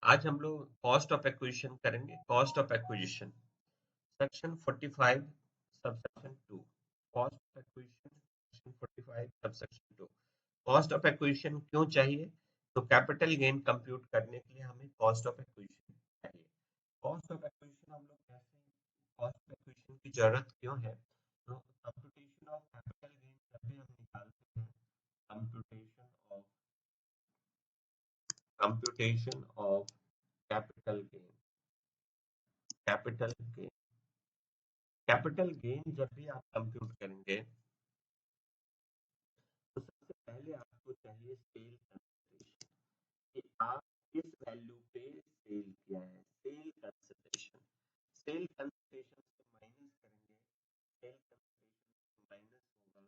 आज हम लोग कॉस्ट ऑफ एक्विजिशन करेंगे। Cost of acquisition section 45 subsection 2। Cost of acquisition section 45 subsection 2। Cost of acquisition क्यों चाहिए? तो कैपिटल गेन कंप्यूट करने के लिए हमें कॉस्ट ऑफ एक्विजिशन चाहिए। कॉस्ट ऑफ एक्विजिशन हम लोग कैसे कॉस्ट ऑफ एक्विजिशन की जरूरत क्यों है? तो कंप्यूटेशन ऑफ कैपिटल गेन जब भी हम निकालते हैं, computation of capital gain capital gain capital gain जब भी आप कंप्यूट करेंगे तो सबसे पहले आपको चाहिए सेल कंसिडरेशन कि आप किस वैल्यू पे सेल किया है। सेल कंसिडरेशन से माइनस करेंगे। सेल कंसिडरेशन से माइनस होगा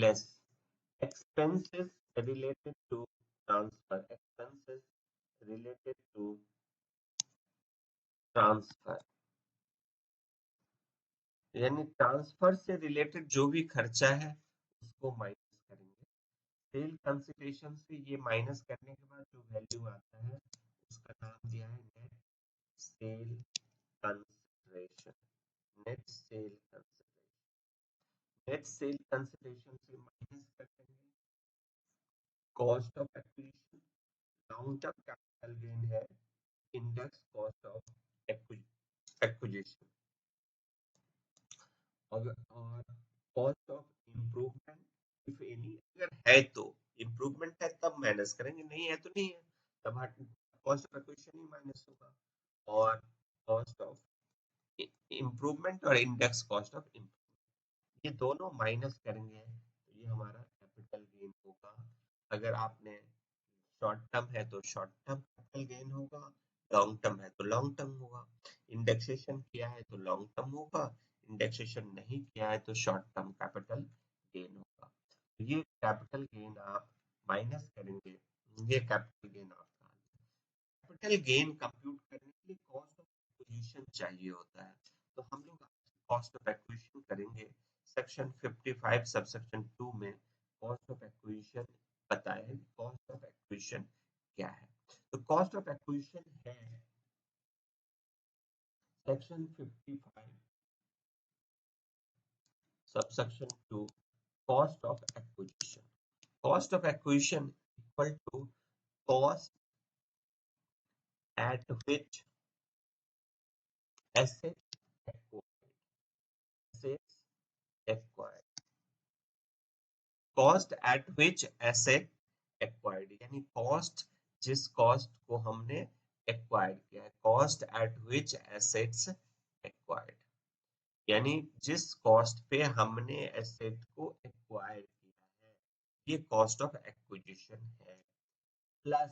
less expenses related to related to transfer यानी ट्रांसफर से रिलेटेड जो भी खर्चा है उसको माइनस करेंगे। सेल कंसिडरेशन से ये माइनस करने के बाद जो वैल्यू आता है उसका नाम दिया है net sale consideration. Net sale consideration net sale consideration से माइनस कर देंगे cost of acquisition. Long term capital gain है इंडेक्स कॉस्ट ऑफ एक्विजिशन। और cost of improvement if any, अगर है तो इम्प्रूवमेंट है तब माइनस करेंगे, नहीं है तो नहीं है, तब cost of acquisition he minus होगा। और कॉस्ट ऑफ इम्प्रूवमेंट और इंडेक्स कॉस्ट ऑफ इम्प्रूवमेंट ये दोनों माइनस करेंगे तो ये हमारा कैपिटल गेन होगा। अगर आपने शॉर्ट टर्म है तो शॉर्ट टर्म कैपिटल गेन होगा, लॉन्ग टर्म है तो लॉन्ग टर्म होगा। इंडेक्सेशन किया है तो लॉन्ग टर्म होगा, इंडेक्सेशन नहीं किया है तो शॉर्ट टर्म कैपिटल गेन होगा। ये कैपिटल गेन आप माइनस करेंगे, ये कैपिटल गेन आपका। कैपिटल गेन कंप्यूट करने के लिए कॉस्ट ऑफ एक्विजिशन चाहिए होता है, तो हम लोग कॉस्ट ऑफ एक्विजिशन करेंगे। सेक्शन 55 सबसेक्शन 2 में कॉस्ट ऑफ एक्विजिशन बताया है। कॉस्ट ऑफ एक्विजिशन क्या है? तो कॉस्ट ऑफ एक्विजिशन है section 55 subsection 2 cost of acquisition. Cost of acquisition equal to cost at which asset acquired. Cost at which asset acquired यानी cost जिस cost को हमने एक्वायर किया है। Cost at which assets acquired यानी जिस cost पे हमने एसेट को एक्वायर किया है, ये कॉस्ट ऑफ एक्विजिशन है। प्लस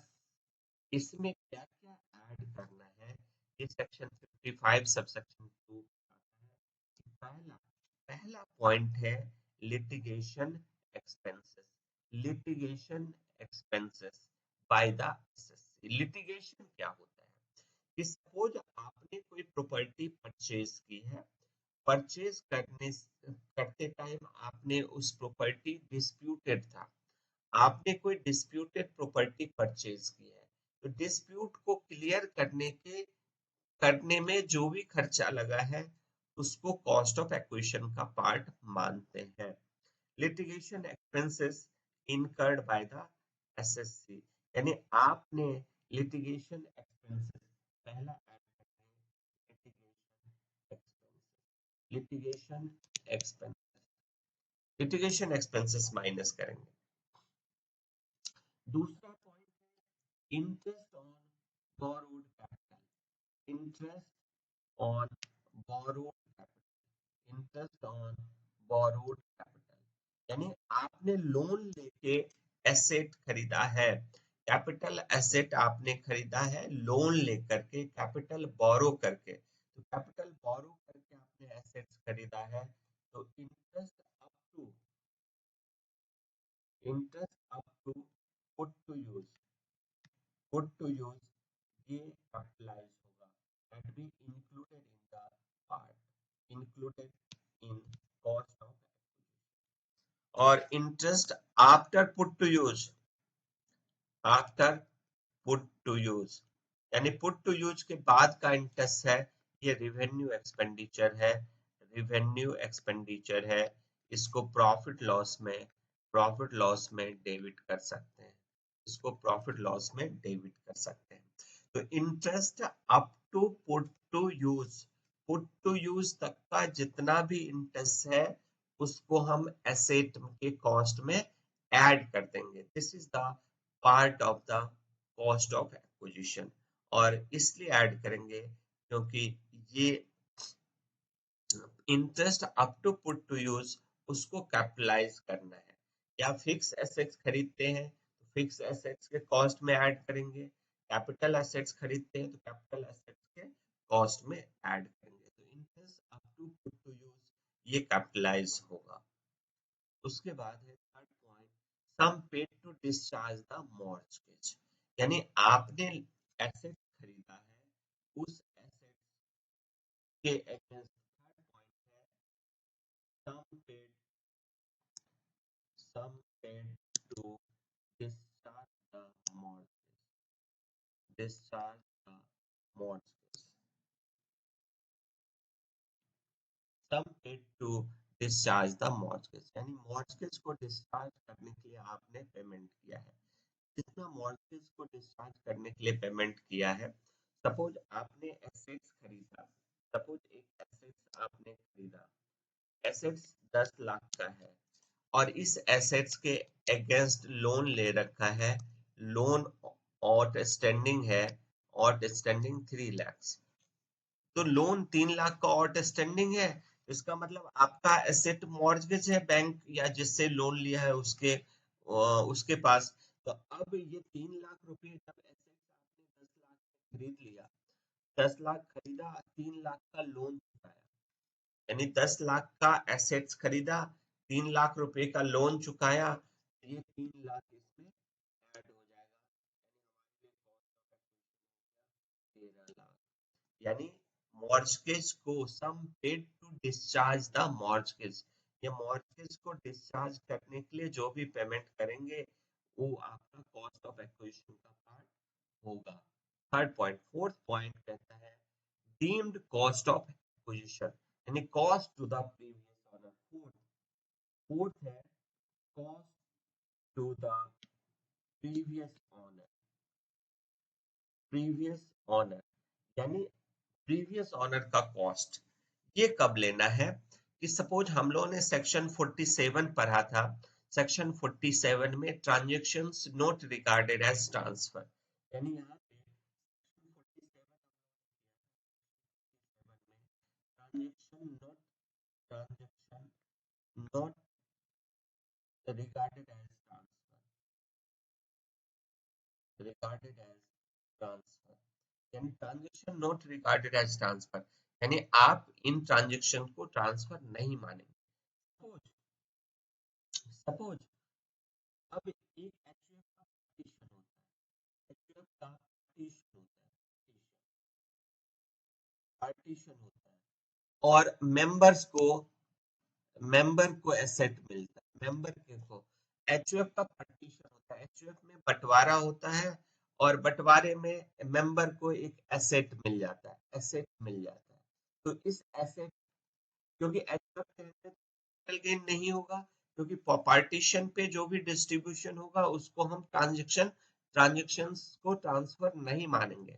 इसमें क्या क्या ऐड करना है, ये सेक्शन 55 सबसेक्शन 2 पहला पहला पॉइंट है litigation expenses. Litigation expenses by the assessee. Litigation क्या होता है कि सपोज आपने कोई प्रॉपर्टी परचेज की है। परचेज करते टाइम आपने उस प्रॉपर्टी डिस्प्यूटेड था, आपने कोई डिस्प्यूटेड प्रॉपर्टी परचेज की है, तो डिस्प्यूट को क्लियर करने में जो भी खर्चा लगा है उसको कॉस्ट ऑफ एक्विजिशन का पार्ट मानते हैं। Litigation expenses incurred by the assessee यानी आपने लिटिगेशन एक्सपेंसेस पहला ऐड करते हैं litigation expenses litigation expenses minus करेंगे। दूसरा पॉइंट है interest on borrowed capital. Interest on borrowed capital interest on borrowed capital यानी आपने लोन लेके एसेट खरीदा है। कैपिटल एसेट आपने खरीदा है लोन लेकर के, कैपिटल बोरो करके। तो कैपिटल बोरो करके आपने एसेट्स खरीदा है, तो interest up to put to use ये कैपिटलाइज होगा, that be included in the part included in cost of. और interest after put to use after put to use, यानी पुट टू यूज के बाद का इंटरेस्ट है, ये रिवेन्यू एक्सपेंडिचर है, रिवेन्यू एक्सपेंडिचर है। इसको प्रॉफिट लॉस में डेबिट कर सकते हैं, इसको प्रॉफिट लॉस में डेबिट कर सकते हैं। तो interest up to put to use तक का जितना भी इंटरेस्ट है उसको हम एसेट के कॉस्ट में ऐड कर देंगे। This is the part of the cost of acquisition, और इसलिए ऐड करेंगे क्योंकि ये interest up to put to use उसको कैपिटलाइज करना है। या फिक्स एसेट्स खरीदते हैं तो फिक्स एसेट्स के कॉस्ट में ऐड करेंगे, कैपिटल एसेट्स खरीदते हैं तो कैपिटल एसेट्स के कॉस्ट में ऐड करेंगे। तो interest up to put to use ये कैपिटलाइज होगा। उसके बाद है third point, some paid to discharge the mortgage, यानी आपने एसेट खरीदा है, उस एसेट के अगेंस्ट थर्ड पॉइंट है सम paid to discharge the mortgage, discharge the mortgage, some paid to discharge the mortgage, यानी mortgage को डिस्चार्ज करने के लिए आपने पेमेंट किया है। जितना mortgage को डिस्चार्ज करने के लिए पेमेंट किया है, सपोज आपने एसेट्स खरीदा, सपोज एक एसेट्स आपने खरीदा, एसेट्स 10 लाख का है और इस एसेट्स के अगेंस्ट लोन ले रखा है, लोन आउटस्टैंडिंग है, आउटस्टैंडिंग 3 लाख। तो लोन 3 लाख का आउटस्टैंडिंग है, इसका मतलब आपका एसेट मॉर्गेज है बैंक या जिससे लोन लिया है उसके पास। तो अब ये 3 लाख रुपए जब एसेट्स आपने 10 लाख में खरीद लिया, 10 लाख खरीदा, 3 लाख का लोन चुकाया, यानी 10 लाख का एसेट्स खरीदा, 3 लाख रुपए का लोन चुकाया, तो ये 3 लाख इसमें ऐड हो जाएगा, यानी हमारे लिए कॉस्ट ऑफ एक्विजिशन 13 लाख। यानी मॉर्गेज को sum paid to discharge the mortgage, ये मॉर्गेज को डिस्चार्ज करने के लिए जो भी पेमेंट करेंगे वो आपका कॉस्ट ऑफ एक्विजिशन का पार्ट होगा। थर्ड पॉइंट, फोर्थ पॉइंट कहता है डीम्ड कॉस्ट ऑफ एक्विजिशन, यानी cost to the previous owner. Fourth है cost to the previous owner, previous owner, यानी प्रीवियस ओनर का कॉस्ट। ये कब लेना है कि सपोज हम लोगों ने सेक्शन 47 पढ़ा था, सेक्शन 47 में transactions not regarded as transfer, यानी यहाँ पे transaction not regarded as transfer, regarded as transfer, यानी transaction not regarded as transfer, यानी आप इन ट्रांजेक्शन को ट्रांसफर नहीं मानेंगे। सपोज सपोज अब एक एचयूएफ का पार्टीशन होता है, एचयूएफ का पार्टीशन होता है और मेंबर को एसेट मिलता है, मेंबर के को एचयूएफ का पार्टीशन होता है, एचयूएफ में बंटवारा होता है और बंटवारे में मेंबर को एक एसेट मिल जाता है, एसेट मिल जाता है। तो इस एसेट, क्योंकि एचयूएफ के अंदर कैपिटल गेन नहीं होगा, क्योंकि पार्टीशन पे जो भी डिस्ट्रीब्यूशन होगा उसको हम ट्रांजेक्शंस को ट्रांसफर नहीं मानेंगे।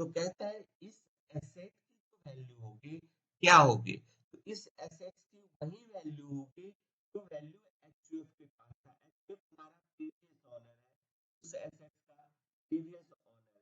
तो कहता है इस एसेट की जो वैल्यू होगी क्या होगी, तो इस एसेट की वही वैल्यू होगी जो वैल्यू एचयूएफ के पास था। एचयूएफ हमारा प्रीवियस ओनर है, उस एसेट का प्रीवियस ओनर है,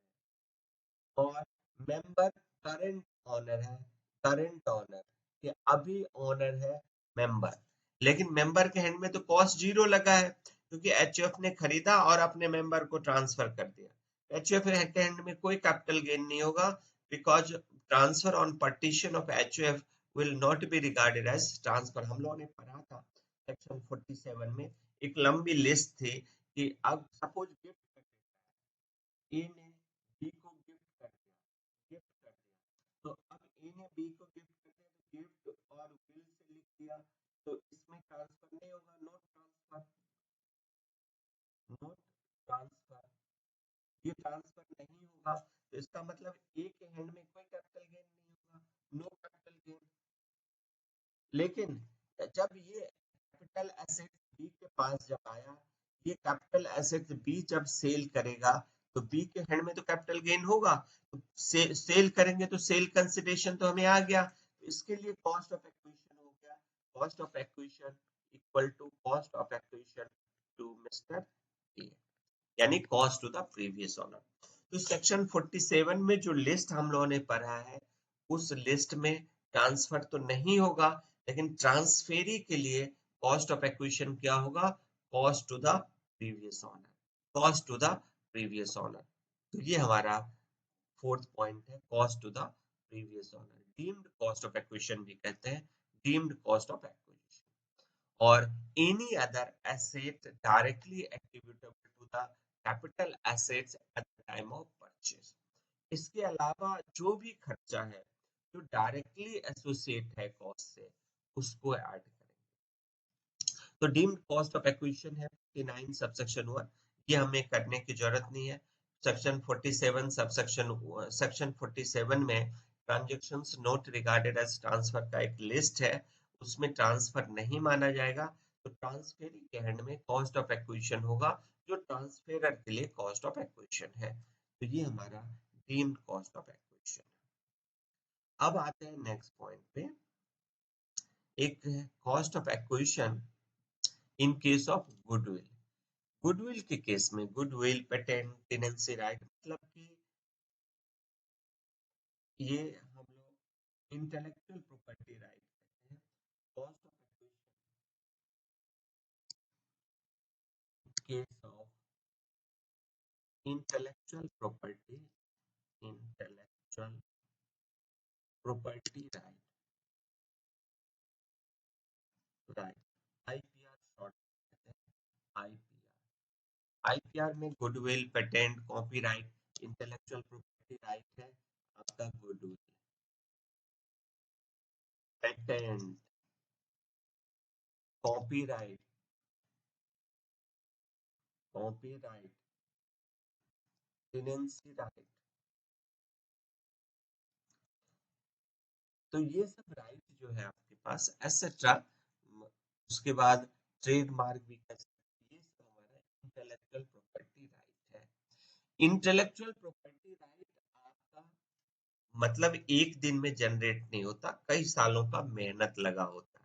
और मेंबर करंट ओनर है, करंट ओनर कि अभी ओनर है मेंबर, लेकिन मेंबर के हैंड में तो कॉस्ट जीरो लगा है क्योंकि एचयूएफ ने खरीदा और अपने मेंबर को ट्रांसफर कर दिया। एचयूएफ के हैंड में कोई कैपिटल गेन नहीं होगा because transfer on partition of HUF will not be regarded as transfer. हम लोगों ने पढ़ा था सेक्शन 47 में, एक लंबी लिस्ट थी कि अब सपोज गिफ्ट कर देता है, ए ने बी को गिफ्ट कर दिया, गिफ्ट कर दिया, तो अब ए ने बी को गिफ्ट कर दिया तो गिफ्ट और विल से लिख दिया, तो इसमें ट्रांसफर नहीं होगा, नॉट ट्रांसफर, नॉट ट्रांसफर। ये ट्रांसफर नहीं होगा तो इसका मतलब ए के हैंड में कोई कैपिटल गेन नहीं होगा, नो कैपिटल गेन। लेकिन जब ये कैपिटल एसेट बी के पास जब आया, ये कैपिटल एसेट बी जब सेल करेगा तो बी के हैंड में तो कैपिटल गेन होगा, तो सेल करेंगे तो सेल कंसिडरेशन तो हमें आ गया, तो इसके लिए कॉस्ट ऑफ एक्विजिशन हो गया, cost of acquisition equal to cost of acquisition to mister A, यानी cost to the previous owner. तो सेक्शन 47 में जो लिस्ट हम लोगों ने पढ़ा है उस लिस्ट में ट्रांसफर तो नहीं होगा, लेकिन ट्रांसफेरी के लिए कॉस्ट ऑफ एक्विजिशन क्या होगा, cost to the previous owner, cost to the previous owner. तो ये हमारा फोर्थ पॉइंट है, cost to the previous owner, deemed cost of acquisition भी कहते हैं, डीम्ड कॉस्ट ऑफ एक्विजिशन। और any other asset directly attributable to the capital assets at the time of purchase। इसके अलावा जो भी खर्चा है जो डायरेक्टली एसोसिएट है कॉस्ट से, उसको ऐड करेंगे। तो डीम्ड कॉस्ट ऑफ एक्विजिशन है 49 सबसेक्शन 1, ये हमें करने की जरूरत नहीं है। सेक्शन 47 सेक्शन 47 में transactions not regarded as transfer का एक लिस्ट है, उसमें ट्रांसफर नहीं माना जाएगा, तो ट्रांसफेरी के हैंड में कॉस्ट ऑफ एक्विजिशन होगा जो ट्रांसफेरर के लिए कॉस्ट ऑफ एक्विजिशन है। तो ये हमारा डीम्ड कॉस्ट ऑफ एक्विजिशन। अब आते हैं नेक्स्ट पॉइंट पे, एक cost of acquisition in case of goodwill. Goodwill के केस में गुडविल, पेटेंट, टेनेंसी राइट, मतलब कि ये हम लोग इंटेलेक्चुअल प्रॉपर्टी राइट कहते हैं। Cost of acquisition case of intellectual property, intellectual property right, right, IPR short कहते हैं, आईपीआर। आईपीआर में goodwill, patent, copyright, intellectual property right है आपका goodwill, patent, copyright, copyright, tenancy right. तो ये सब राइट जो है आपके पास एसेट्रा, उसके बाद ट्रेडमार्क भी कह सकते हैं, ये सब हमारा इंटेलेक्चुअल प्रॉपर्टी राइट है। इंटेलेक्चुअल प्रॉपर्टी राइट आपका मतलब एक दिन में जनरेट नहीं होता, कई सालों का मेहनत लगा होता है।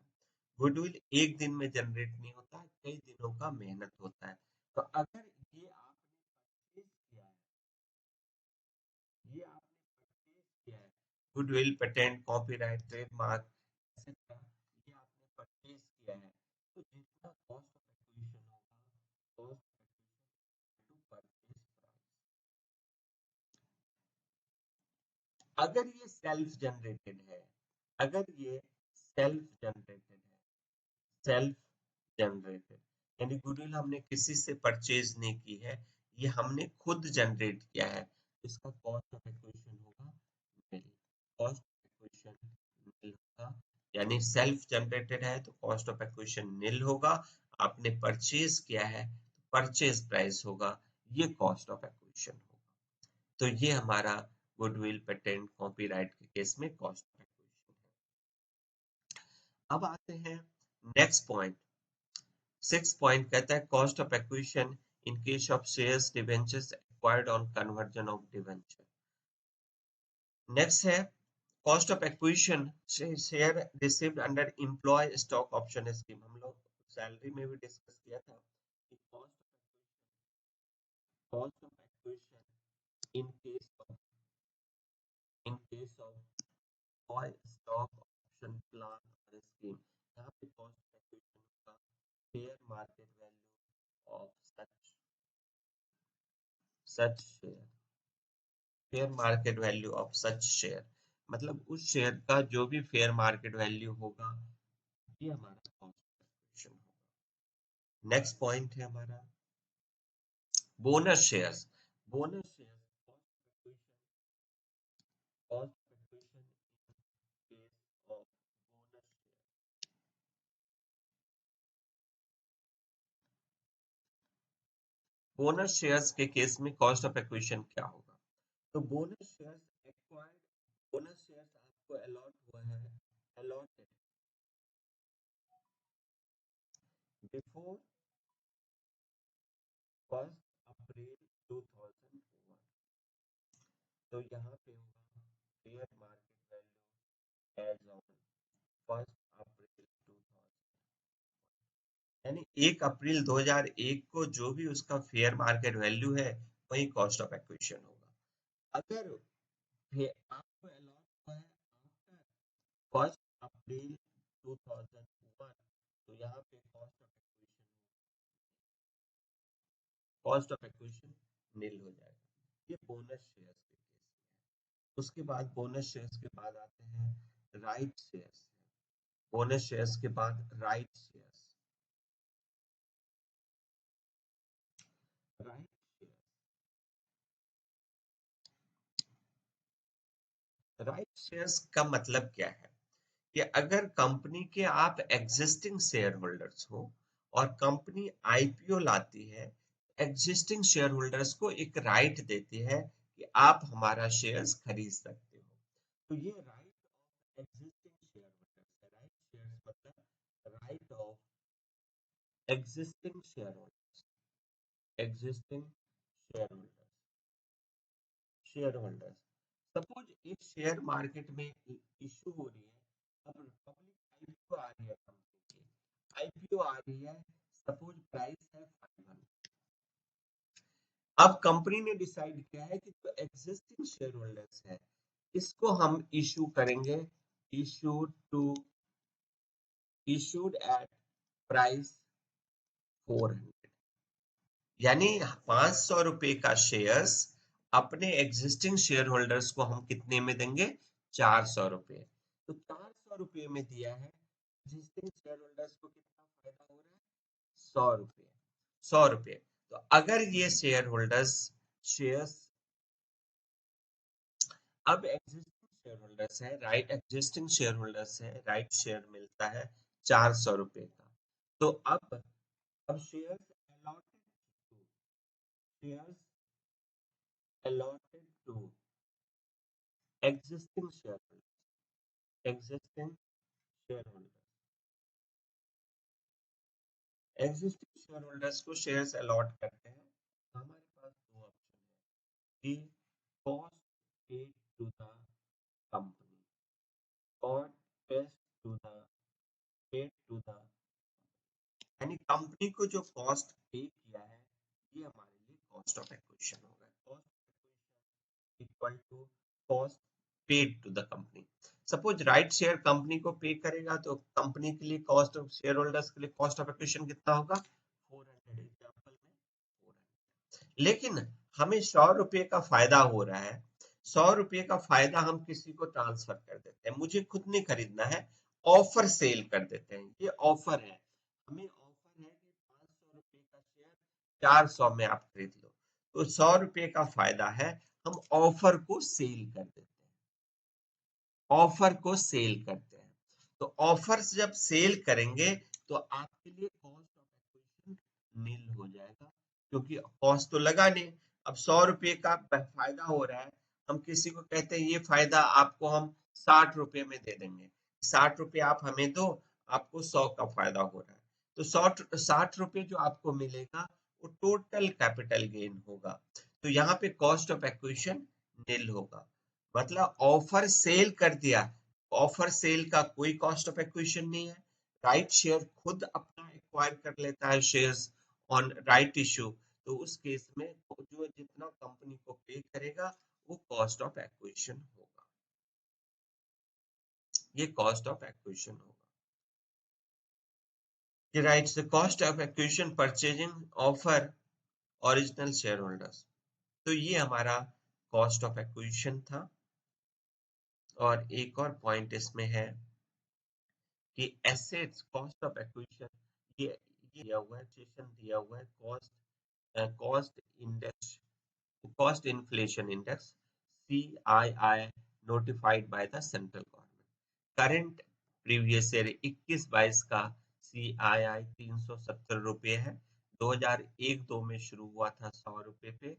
गुडविल एक दिन में जनरेट नहीं होता, कई दिनों का मेहनत होता है। तो अगर ये आपने परचेज किया है, ये आपने परचेज किया है, goodwill, patent, copyright, trademark etcetera, ये आपने परचेज किया है, तो जितना कॉस्ट ऑफ एक्विजिशन होगा, cost of acquisition to purchase price. अगर ये सेल्फ जनरेटेड है, अगर ये सेल्फ जनरेटेड है, सेल्फ जनरेटेड यानी गुडविल हमने किसी से परचेज नहीं की है, ये हमने खुद जनरेट किया है, इसका कॉस्ट ऑफ एक्विजिशन होगा निल, कॉस्ट ऑफ एक्विजिशन निल होगा। यानी सेल्फ जनरेटेड है तो कॉस्ट ऑफ एक्विजिशन निल होगा, आपने परचेज किया है तो परचेज प्राइस होगा, ये कॉस्ट ऑफ एक्विजिशन होगा। तो ये हमारा गुडविल, पेटेंट, कॉपीराइट के केस में कॉस्ट ऑफ एक्विजिशन है। अब आते हैं नेक्स्ट पॉइंट, 6 पॉइंट कहता है cost of acquisition in case of shares debentures acquired on conversion of debenture. Next है cost of acquisition share received under employ stock option scheme. हम लोग सैलरी में भी डिस्कस किया था कि cost of acquisition in case of employ stock option plan और scheme, यहाँ पे कॉस्ट ऑफ एक्विजिशन का fair market value of such share, fair market value of such share, मतलब उस शेयर का जो भी फेयर मार्केट वैल्यू होगा, ये हमारा कॉस्ट ऑफ एक्विजिशन होगा। नेक्स्ट पॉइंट है हमारा bonus shares. Bonus shares cost of acquisition case of bonus share, bonus shares के केस में कॉस्ट ऑफ एक्विजिशन क्या होगा? तो bonus shares acquired, bonus shares आपको अलॉट हुआ है, अलॉटेड बिफोर 1 अप्रैल 2001। तो यहाँ पे होगा fair market value as on 1 April 2000, यानी 1 अप्रैल 2001 को जो भी उसका फेयर मार्केट वैल्यू है वही कॉस्ट ऑफ एक्विजिशन होगा। अगर आपको अलॉट हुआ है आफ्टर 1 अप्रैल 2001, तो यहाँ पे कॉस्ट ऑफ एक्विजिशन नील हो जाएगा। ये बोनस शेयर्स के केस में। उसके बाद बोनस शेयर्स के बाद आते हैं राइट शेयर्स। बोनस शेयर्स के बाद right shares. Right shares, right shares का मतलब क्या है कि अगर कंपनी के आप एग्जिस्टिंग शेयर होल्डर्स हो और कंपनी आईपीओ लाती है, एग्जिस्टिंग शेयर होल्डर्स को एक राइट देती है कि आप हमारा शेयर्स खरीद सकते हो। तो ये right of existing share holders है। राइट शेयर्स मतलब right of existing share holders, existing share holders, share holders. Suppose एक शेयर मार्केट में इशू हो रही है, अब पब्लिक आईपीओ आ रही है, कंपनी की आईपीओ आ रही है, सपोज प्राइस है 500। अब कंपनी ने डिसाइड किया है कि जो एग्जिस्टिंग शेयर होल्डर्स है इसको हम इशू करेंगे, issued to, issued at price 400, यानी 500 रुपए का शेयर्स अपने एग्जिस्टिंग शेयर होल्डर्स को हम कितने में देंगे? 400 रुपए। तो 400 रुपए में दिया है, एग्जिस्टिंग शेयर होल्डर्स को कितना फायदा हो रहा है? 100 रुपए, 100 रुपए। तो अगर ये शेयर होल्डर्स शेयर्स, अब एग्जिस्टिंग शेयर होल्डर्स है, राइट, एग्जिस्टिंग शेयर होल्डर्स है, राइट शेयर मिलता है 400 रुपए का। तो अब shares allotted to, shares allotted to existing shareholders, existing shareholders, existing shareholders को shares allot करते हैं। हमारे पास दो ऑप्शन है, कि cost paid to the company और paid to the, paid to the, यानी कंपनी को जो कॉस्ट पे किया है ये हमारे लिए कॉस्ट ऑफ एक्विजिशन होगा। Cost equal to cost paid to the company. Suppose right share company को पे करेगा तो कंपनी के लिए कॉस्ट ऑफ शेयर होल्डर्स के लिए कॉस्ट ऑफ एक्विजिशन कितना होगा? 400, एग्जांपल में 400। लेकिन हमें 100 रुपए का फायदा हो रहा है, 100 रुपए का फायदा हम किसी को ट्रांसफर कर देते हैं, मुझे खुद नहीं खरीदना है, ऑफर सेल कर देते हैं। ये ऑफर है, हमें ऑफर है कि 500 रुपए का शेयर 400 में आप खरीद लो, तो 100 रुपए का फायदा है, हम ऑफर को सेल कर देते हैं, ऑफर को सेल करते हैं। तो ऑफर्स जब सेल करेंगे तो आपके लिए कॉस्ट ऑफ एक्विजिशन नील हो जाएगा, क्योंकि कॉस्ट तो लगा नहीं। अब 100 रुपए का फायदा हो रहा है, हम किसी को कहते हैं ये फायदा आपको हम 60 रुपए में दे देंगे, 60 रुपए आप हमें दो, आपको 100 का फायदा हो रहा है। तो 60 रुपए जो आपको मिलेगा वो टोटल कैपिटल गेन होगा। तो यहाँ पे कॉस्ट ऑफ एक्विजिशन नील होगा, मतलब ऑफर सेल कर दिया, ऑफर सेल का कोई कॉस्ट ऑफ एक्विजिशन नहीं है। राइट शेयर खुद अपना एक्वायर कर लेता है शेयर्स ऑन राइट इशू, तो उस केस में जो जितना कंपनी को पे करेगा वो कॉस्ट ऑफ एक्विजिशन होगा, ये कॉस्ट ऑफ एक्विजिशन होगा। ये right, the cost of acquisition purchasing offer original share holders. तो ये हमारा कॉस्ट ऑफ एक्विजिशन था। और एक और पॉइंट इसमें है कि एसेट्स कॉस्ट ऑफ एक्विजिशन, ये दिया हुआ है, दिया हुआ है cost index, cost inflation index CII notified by the central government. Current previous year 21-22 का CII 370 रुपये है, 2001-2 में शुरू हुआ था 100 रुपए पे,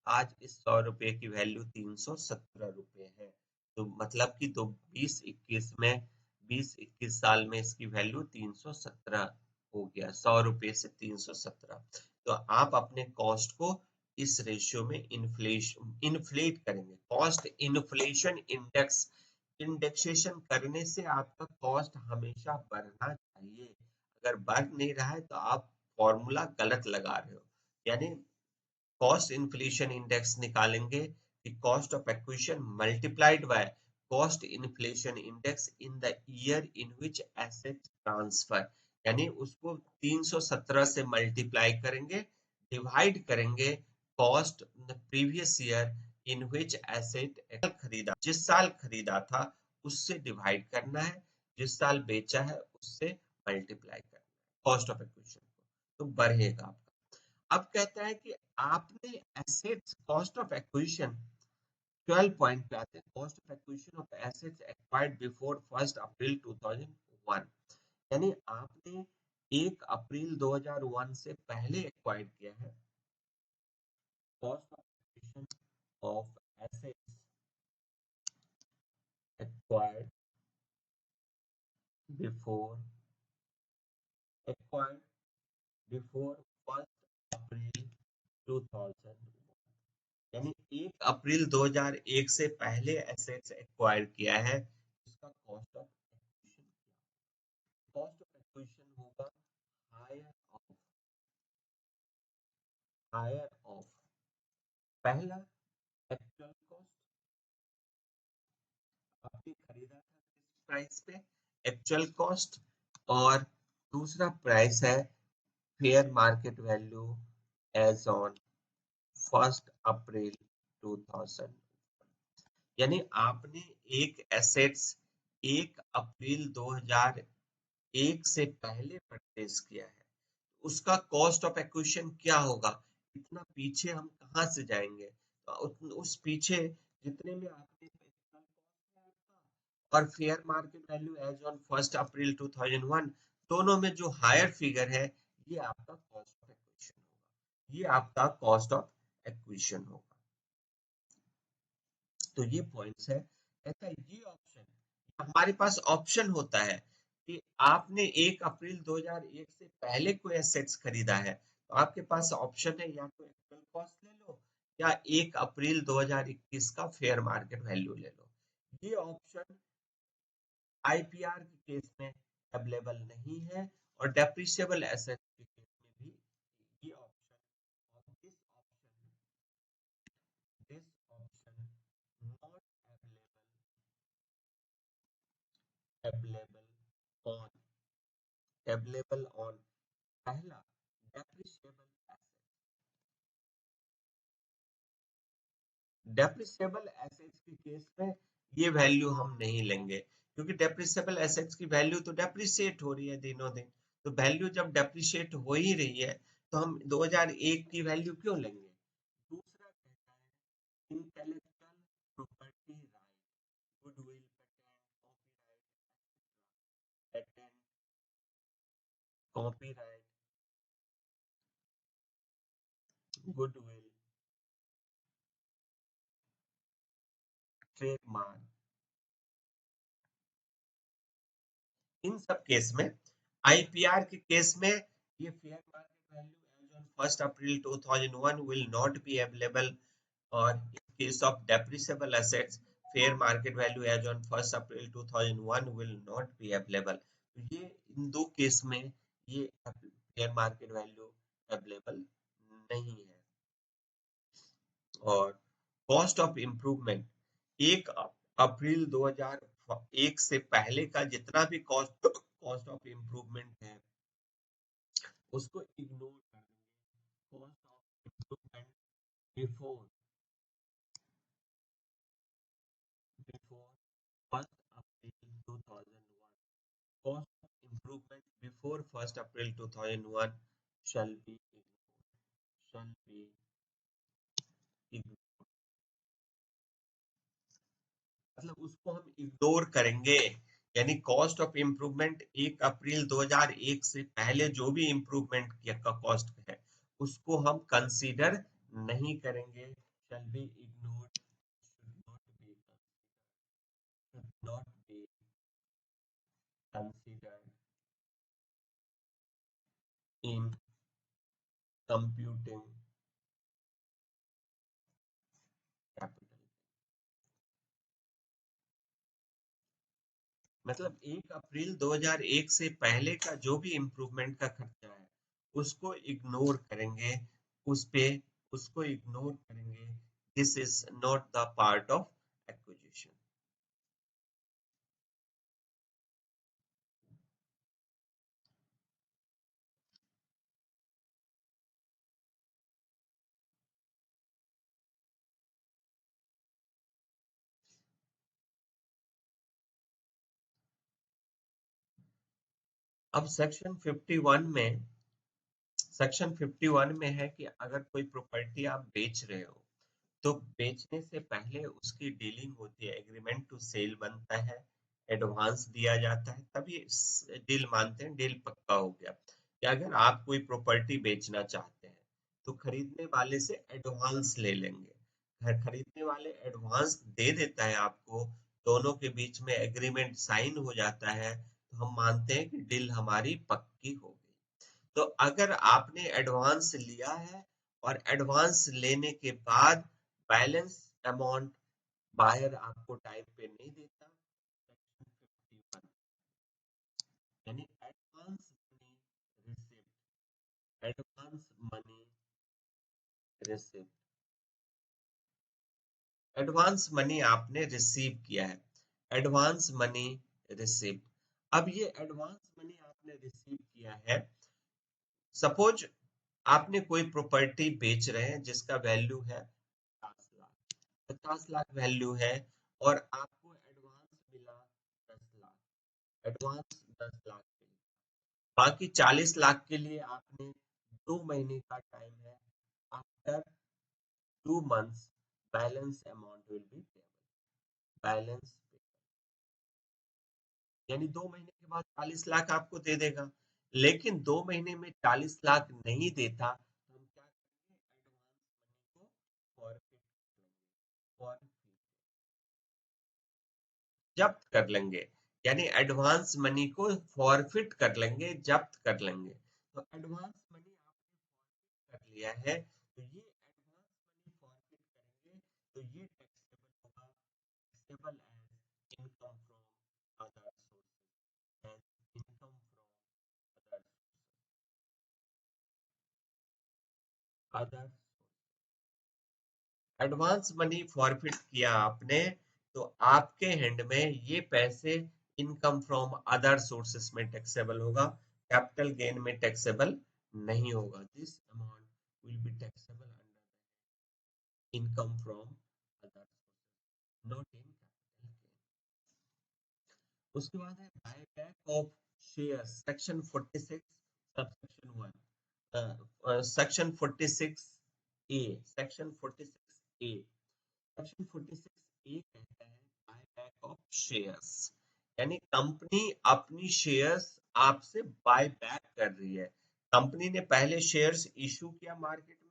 आज इस 100 रुपए की वैल्यू 317 रुपए है। तो मतलब कि 20-21 में 20-21 साल में इसकी वैल्यू 317 हो गया, 100 रुपए से 317। तो आप अपने कॉस्ट को इस रेशियो में इन्फ्लेट करेंगे। कॉस्ट इन्फ्लेशन इंडेक्स, इंडेक्सेशन करने से आपका कॉस्ट हमेशा बढ़ना चाहिए। अगर बढ़ नहीं रहा है तो आप फॉर्मूला गलत लगा रहे हो। यानी कॉस्ट इन्फ्लेशन इंडेक्स निकालेंगे कि cost of acquisition multiplied by cost inflation index in the year in which asset transfer, यानी उसको 317 से मल्टीप्लाई करेंगे, डिवाइड करेंगे cost previous year in which asset खरीदा, जिस साल खरीदा था उससे डिवाइड करना है, जिस साल बेचा है उससे मल्टीप्लाई करना है कॉस्ट ऑफ एक्विजिशन को, तो बढ़ेगा आपका। अब कहता है कि आपने assets cost of acquisition 12 point पे आते हैं, cost of acquisition of assets acquired before 1 April 2001, यानी आपने 1 अप्रैल 2001 से पहले एक्वायर्ड किया है। Cost of acquisition of assets acquired before acquired before 1 April 2001, यानी 1 अप्रैल 2001 से पहले एसेट्स एक्वायर किया है, उसका cost of acquisition, cost of acquisition होगा हायर ऑफ पहला एक्चुअल कॉस्ट, आपने खरीदा था किस प्राइस पे, एक्चुअल कॉस्ट, और दूसरा प्राइस है fair market value as on 1 April 2000, यानी आपने एक एसेट्स 1 अप्रैल 2001 से पहले परचेज किया है, उसका कॉस्ट ऑफ एक्विजिशन क्या होगा, इतना पीछे हम कहाँ से जाएंगे, तो उस पीछे जितने में आपने और fair market value as on 1 April 2001, दोनों में जो हायर फिगर है ये आपका कॉस्ट ऑफ एक्विजिशन होगा, ये आपका कॉस्ट ऑफ एक्विजिशन होगा। तो ये पॉइंट्स है। ऐसा ये ऑप्शन, हमारे पास ऑप्शन होता है कि आपने 1 अप्रैल 2001 से पहले कोई एसेट्स खरीदा है, तो आपके पास ऑप्शन है या तो एक्चुअल कॉस्ट ले लो या 1 अप्रैल 2021 का फेयर मार्केट वैल्यू ले लो। ये ऑप्शन आईपीआर के केस में अवेलेबल नहीं है और डेप्रिसिएबल एसेट्स के केस में भी ये ऑप्शन, और this epsilon naught available on पहला डेप्रिसिएबल एसेट, डेप्रिसिएबल एसेट्स के केस में ये वैल्यू हम नहीं लेंगे, क्योंकि डेप्रिसिएबल एसेट्स की वैल्यू तो डेप्रिसिएट हो रही है दिनों दिन, तो वैल्यू जब डेप्रिसिएट हो ही रही है तो हम 2001 की वैल्यू क्यों लेंगे। दूसरा कहता है intellectual property right, goodwill, patent, copyright, goodwill, trademark, इन सब केस में आईपीआर के केस में ये fair market value as on 1 April 2001 will not be available, और in case of depreciable assets fair market value as on 1 April 2001 will not be available। तो ये इन दो केस में ये फेयर मार्केट वैल्यू अवेलेबल नहीं है। और कॉस्ट ऑफ इम्प्रूवमेंट 1 अप्रैल 2001 से पहले का जितना भी कॉस्ट ऑफ इम्प्रूवमेंट है उसको इग्नोर कर देंगे। Cost of improvement before before 1 April 2001, cost of improvement before 1 April 2001 shall be ignored, मतलब उसको हम इग्नोर करेंगे, यानी कॉस्ट ऑफ इम्प्रूवमेंट 1 अप्रैल 2001 से पहले जो भी इम्प्रूवमेंट का कॉस्ट है उसको हम कंसीडर नहीं करेंगे, shall be ignored, should not be considered in computing capital। मतलब 1 अप्रैल 2001 से पहले का जो भी इम्प्रूवमेंट का खर्चा है उसको इग्नोर करेंगे, उस पे उसको इग्नोर करेंगे। This is not the part of acquisition. अब सेक्शन 51 में है कि अगर कोई प्रॉपर्टी आप बेच रहे हो तो बेचने से पहले उसकी डीलिंग होती है, एग्रीमेंट टू सेल बनता है, एडवांस दिया जाता है, तभी डील मानते हैं, डील पक्का हो गया। कि अगर आप कोई प्रॉपर्टी बेचना चाहते हैं तो खरीदने वाले से एडवांस ले लेंगे, खरीदने वाले एडवांस दे देता है आपको, दोनों के बीच में एग्रीमेंट साइन हो जाता है, तो हम मानते हैं कि डील हमारी पक्की हो गई। तो अगर आपने एडवांस लिया है और एडवांस लेने के बाद बैलेंस अमाउंट बायर आपको टाइम पे नहीं देता, सेक्शन 51 यानी advance money receipt, advance money receipt, advance money आपने रिसीव किया है, एडवांस मनी रिसिप्ट। अब ये एडवांस मनी आपने रिसीव किया है, सपोज आपने कोई प्रॉपर्टी बेच रहे हैं जिसका वैल्यू है 50 लाख, 50 लाख वैल्यू है और आपको एडवांस मिला 10 लाख, एडवांस 10 लाख के लिए, बाकी 40 लाख के लिए आपने 2 महीने का टाइम है, after 2 months balance amount will be payable, balance, यानी 2 महीने के बाद 40 लाख आपको दे देगा। लेकिन 2 महीने में 40 लाख नहीं देता तो हम क्या करेंगे, एडवांस मनी को फॉरफिट जब्त कर लेंगे, यानी एडवांस मनी को फॉरफिट कर लेंगे, जब्त कर लेंगे। तो एडवांस मनी आपने कर लिया है तो ये एडवांस मनी फॉरफिट करेंगे तो ये टैक्सेबल होगा, taxable as income from other sources, as income from other advance money forfeit किया आपने तो आपके हैंड में ये पैसे इनकम फ्रॉम अदर सोर्सेस में टैक्सेबल होगा, कैपिटल गेन में टैक्सेबल नहीं होगा। This amount will be taxable under income from other not in capital gain. उसके बाद है buyback of shares, section 46 subsection 1, section 46 A, section 46 A, section 46 ए कहता है बायबैक ऑफ शेयर्स, यानी कंपनी अपनी शेयर्स आपसे बाय बैक कर रही है। कंपनी ने पहले शेयर्स इशू किया मार्केट में,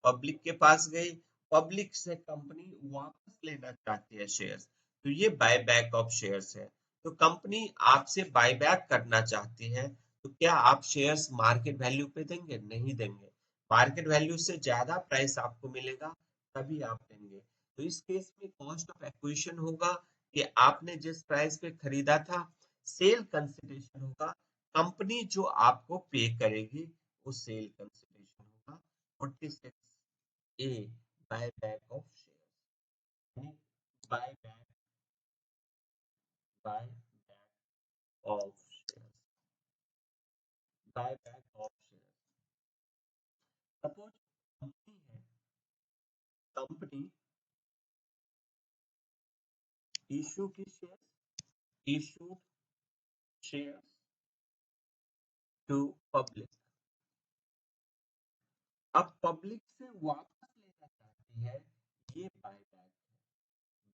पब्लिक के पास गई, पब्लिक से कंपनी वापस लेना चाहती है शेयर्स, तो ये बाय बैक ऑफ शेयर्स है। तो कंपनी आपसे बाय बैक करना चाहती है तो क्या आप शेयर्स मार्केट वैल्यू पे देंगे? नहीं देंगे, मार्केट वैल्यू से ज्यादा प्राइस आपको मिलेगा तभी आप देंगे। तो इस केस में कॉस्ट ऑफ एक्विजिशन होगा कि आपने जिस प्राइस पे खरीदा था, सेल कंसिडरेशन होगा, कंपनी जो आपको पे करेगी वो सेल कंसिडरेशन होगा। 46 A buy back of share, buy back, buy back of share, buy back of share. Suppose company है, कंपनी इशू की share, issue share to public, अब पब्लिक से वापस लेना चाहती है, ये बायबैक,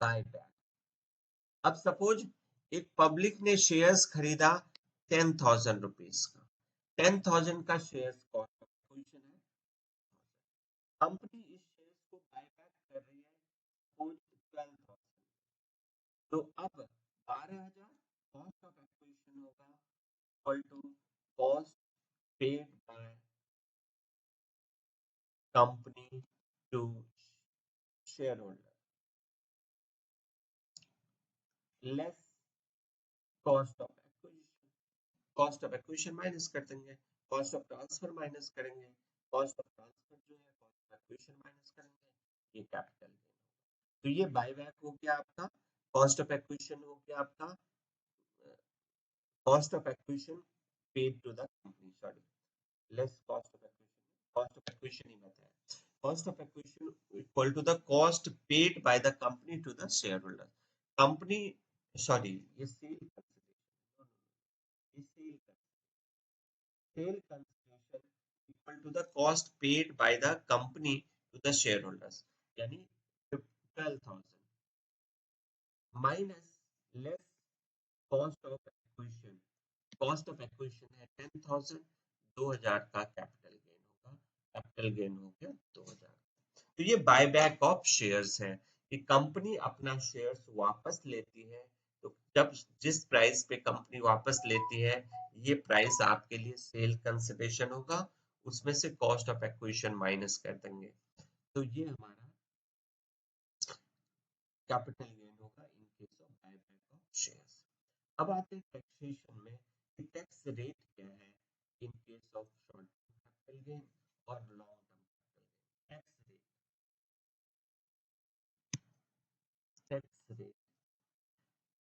बायबैक। अब सपोज एक पब्लिक ने शेयर्स खरीदा 10,000 रुपीज का, 10,000 का शेयर्स कॉस्ट ऑफ एक्विजिशन है, कंपनी इस शेयर्स को बायबैक कर रही है फॉर 12,000। तो अब 12,000 कॉस्ट ऑफ एक्विजिशन होगा equal to cost paid by company to share holder less cost of acquisition. Cost of acquisition minus कर देंगे, कॉस्ट ऑफ ट्रांसफर माइनस करेंगे, कॉस्ट ऑफ ट्रांसफर जो है कॉस्ट ऑफ एक्विजिशन माइनस करेंगे, ये capital gain. तो ये बायबैक हो गया आपका, कॉस्ट ऑफ एक्विजिशन हो गया आपका, cost of acquisition paid to the company, sorry less cost of acquisition ही बताया। Cost of acquisition equal to the cost paid by the company to the share holder. Company sorry ये sale consideration, ये sale consideration equal to the cost paid by the company to the share holders, यानी 12,000 minus less cost of acquisition. Cost of acquisition है 10,000, 2,000 का capital gain होगा, capital gain हो गया 2,000। तो ये बायबैक ऑफ शेयर्स है कि कंपनी अपना शेयर्स वापस लेती है। तो जब जिस प्राइस पे कंपनी वापस लेती है, ये प्राइस आपके लिए सेल कंसिडरेशन होगा, उसमें से कॉस्ट ऑफ एक्विजिशन माइनस कर देंगे। तो ये हमारा कैपिटल गेन होगा इन case of buyback of shares. अब आते हैं टैक्सेशन में कि टैक्स रेट क्या है in case of short term capital gain और long term capital gain.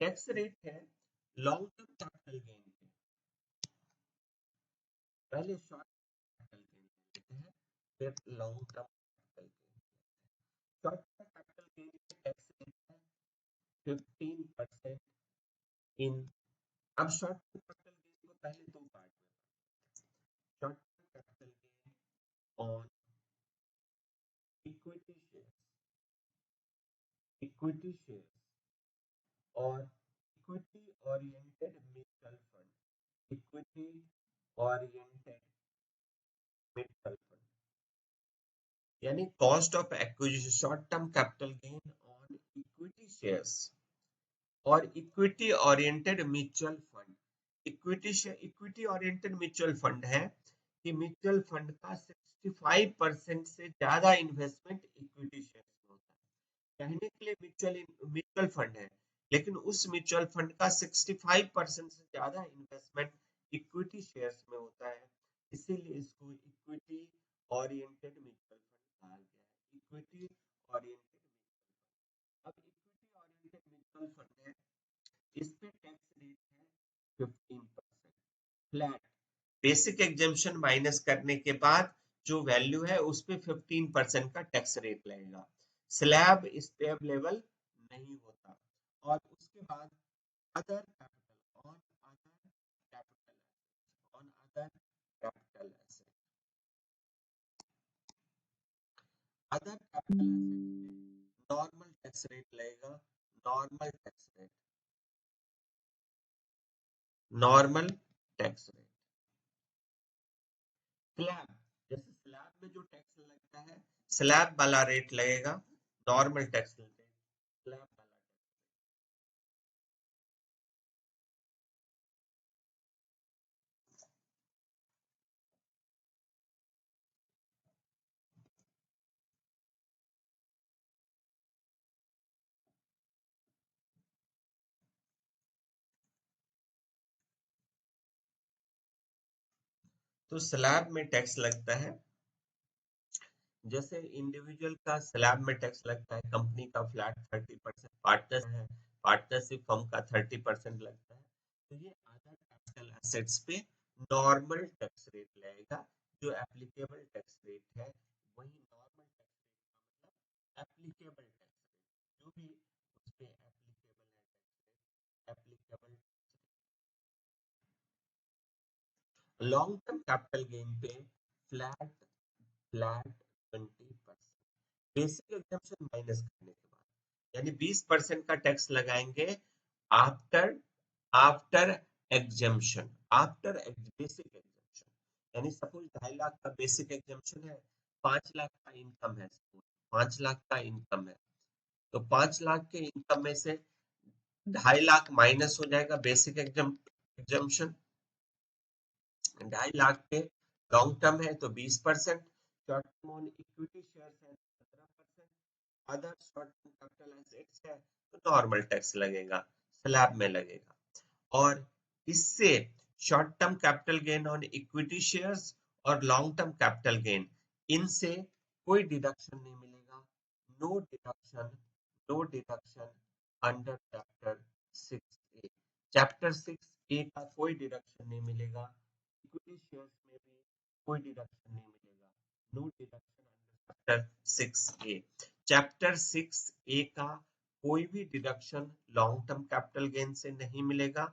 Tax rate है लॉन्ग टर्म कैपिटल गेन पे। पहले शॉर्ट कैपिटल गेन लेते हैं, फिर long term capital gain. Short term capital gain पे टैक्स रेट है 15% इन। अब शॉर्ट टर्म कैपिटल गेन को पहले दो पार्ट में, short term capital gain on equity share, equity share और equity oriented mutual fund, equity oriented mutual fund, यानी cost of acquisition short term capital gain on equity shares और equity oriented mutual fund. Equity oriented mutual fund है कि mutual fund का 65% से ज्यादा investment equity shares में होता है। कहने के लिए म्यूचुअल फंड है, लेकिन उस म्यूचुअल फंड का 65% से ज्यादा इन्वेस्टमेंट इक्विटी शेयर्स में होता है, इसीलिए इसको इक्विटी ओरिएंटेड म्यूचुअल फंड कहा गया है। इक्विटी ओरिएंटेड, अब इक्विटी ओरिएंटेड म्यूचुअल फंड है, इस पे टैक्स रेट है 15% फ्लैट। बेसिक एग्जेम्पशन माइनस करने के बाद जो वैल्यू है उस पे 15% का टैक्स रेट लगेगा। स्लैब इस पे अवेलेबल नहीं होता। और उसके बाद other capital on other capital on other capital asset, other capital asset पे नॉर्मल टैक्स रेट लगेगा, normal tax rate, normal tax rate. Slab, जैसे स्लैब में जो टैक्स लगता है स्लैब वाला रेट लगेगा, नॉर्मल टैक्स रेट स्लैब वाला। तो स्लैब में टैक्स लगता है, जैसे इंडिविजुअल का स्लैब में टैक्स लगता है, कंपनी का फ्लैट 30%, पार्टनर है पार्टनरशिप फर्म का 30% लगता है। तो ये अदर कैपिटल एसेट्स पे नॉर्मल टैक्स रेट लगेगा, जो एप्लीकेबल टैक्स रेट है वही नॉर्मल टैक्स रेट का मतलब एप्लीकेबल टैक्स रेट, जो भी उस पे एप्लीकेबल है tax rate, applicable. Long term capital gain पे flat flat 20% basic exemption minus करने के बाद, यानी 20% का टैक्स लगाएंगे after after exemption, after basic exemption. यानी सपोज 2.5 लाख का बेसिक एग्जम्पशन है, 5 लाख का इनकम है, 5 लाख का इनकम है, तो 5 लाख के इनकम में से 2.5 लाख माइनस हो जाएगा बेसिक एग्जम्पशन, 2.5 लाख पे लॉन्ग टर्म है तो 20%, short term on equity share है 15%, other short term capital assets है तो नॉर्मल टैक्स लगेगा, स्लैब में लगेगा। और इससे short term capital gain on equity shares और लॉन्ग टर्म कैपिटल गेन, इनसे कोई डिडक्शन नहीं मिलेगा, no deduction, no deduction under chapter 6A। Chapter 6A का कोई डिडक्शन नहीं मिलेगा, इक्विटी शेयर्स में भी कोई डिडक्शन नहीं मिलेगा, no deduction under chapter 6A। Chapter 6A का कोई भी deduction long term capital gain से नहीं मिलेगा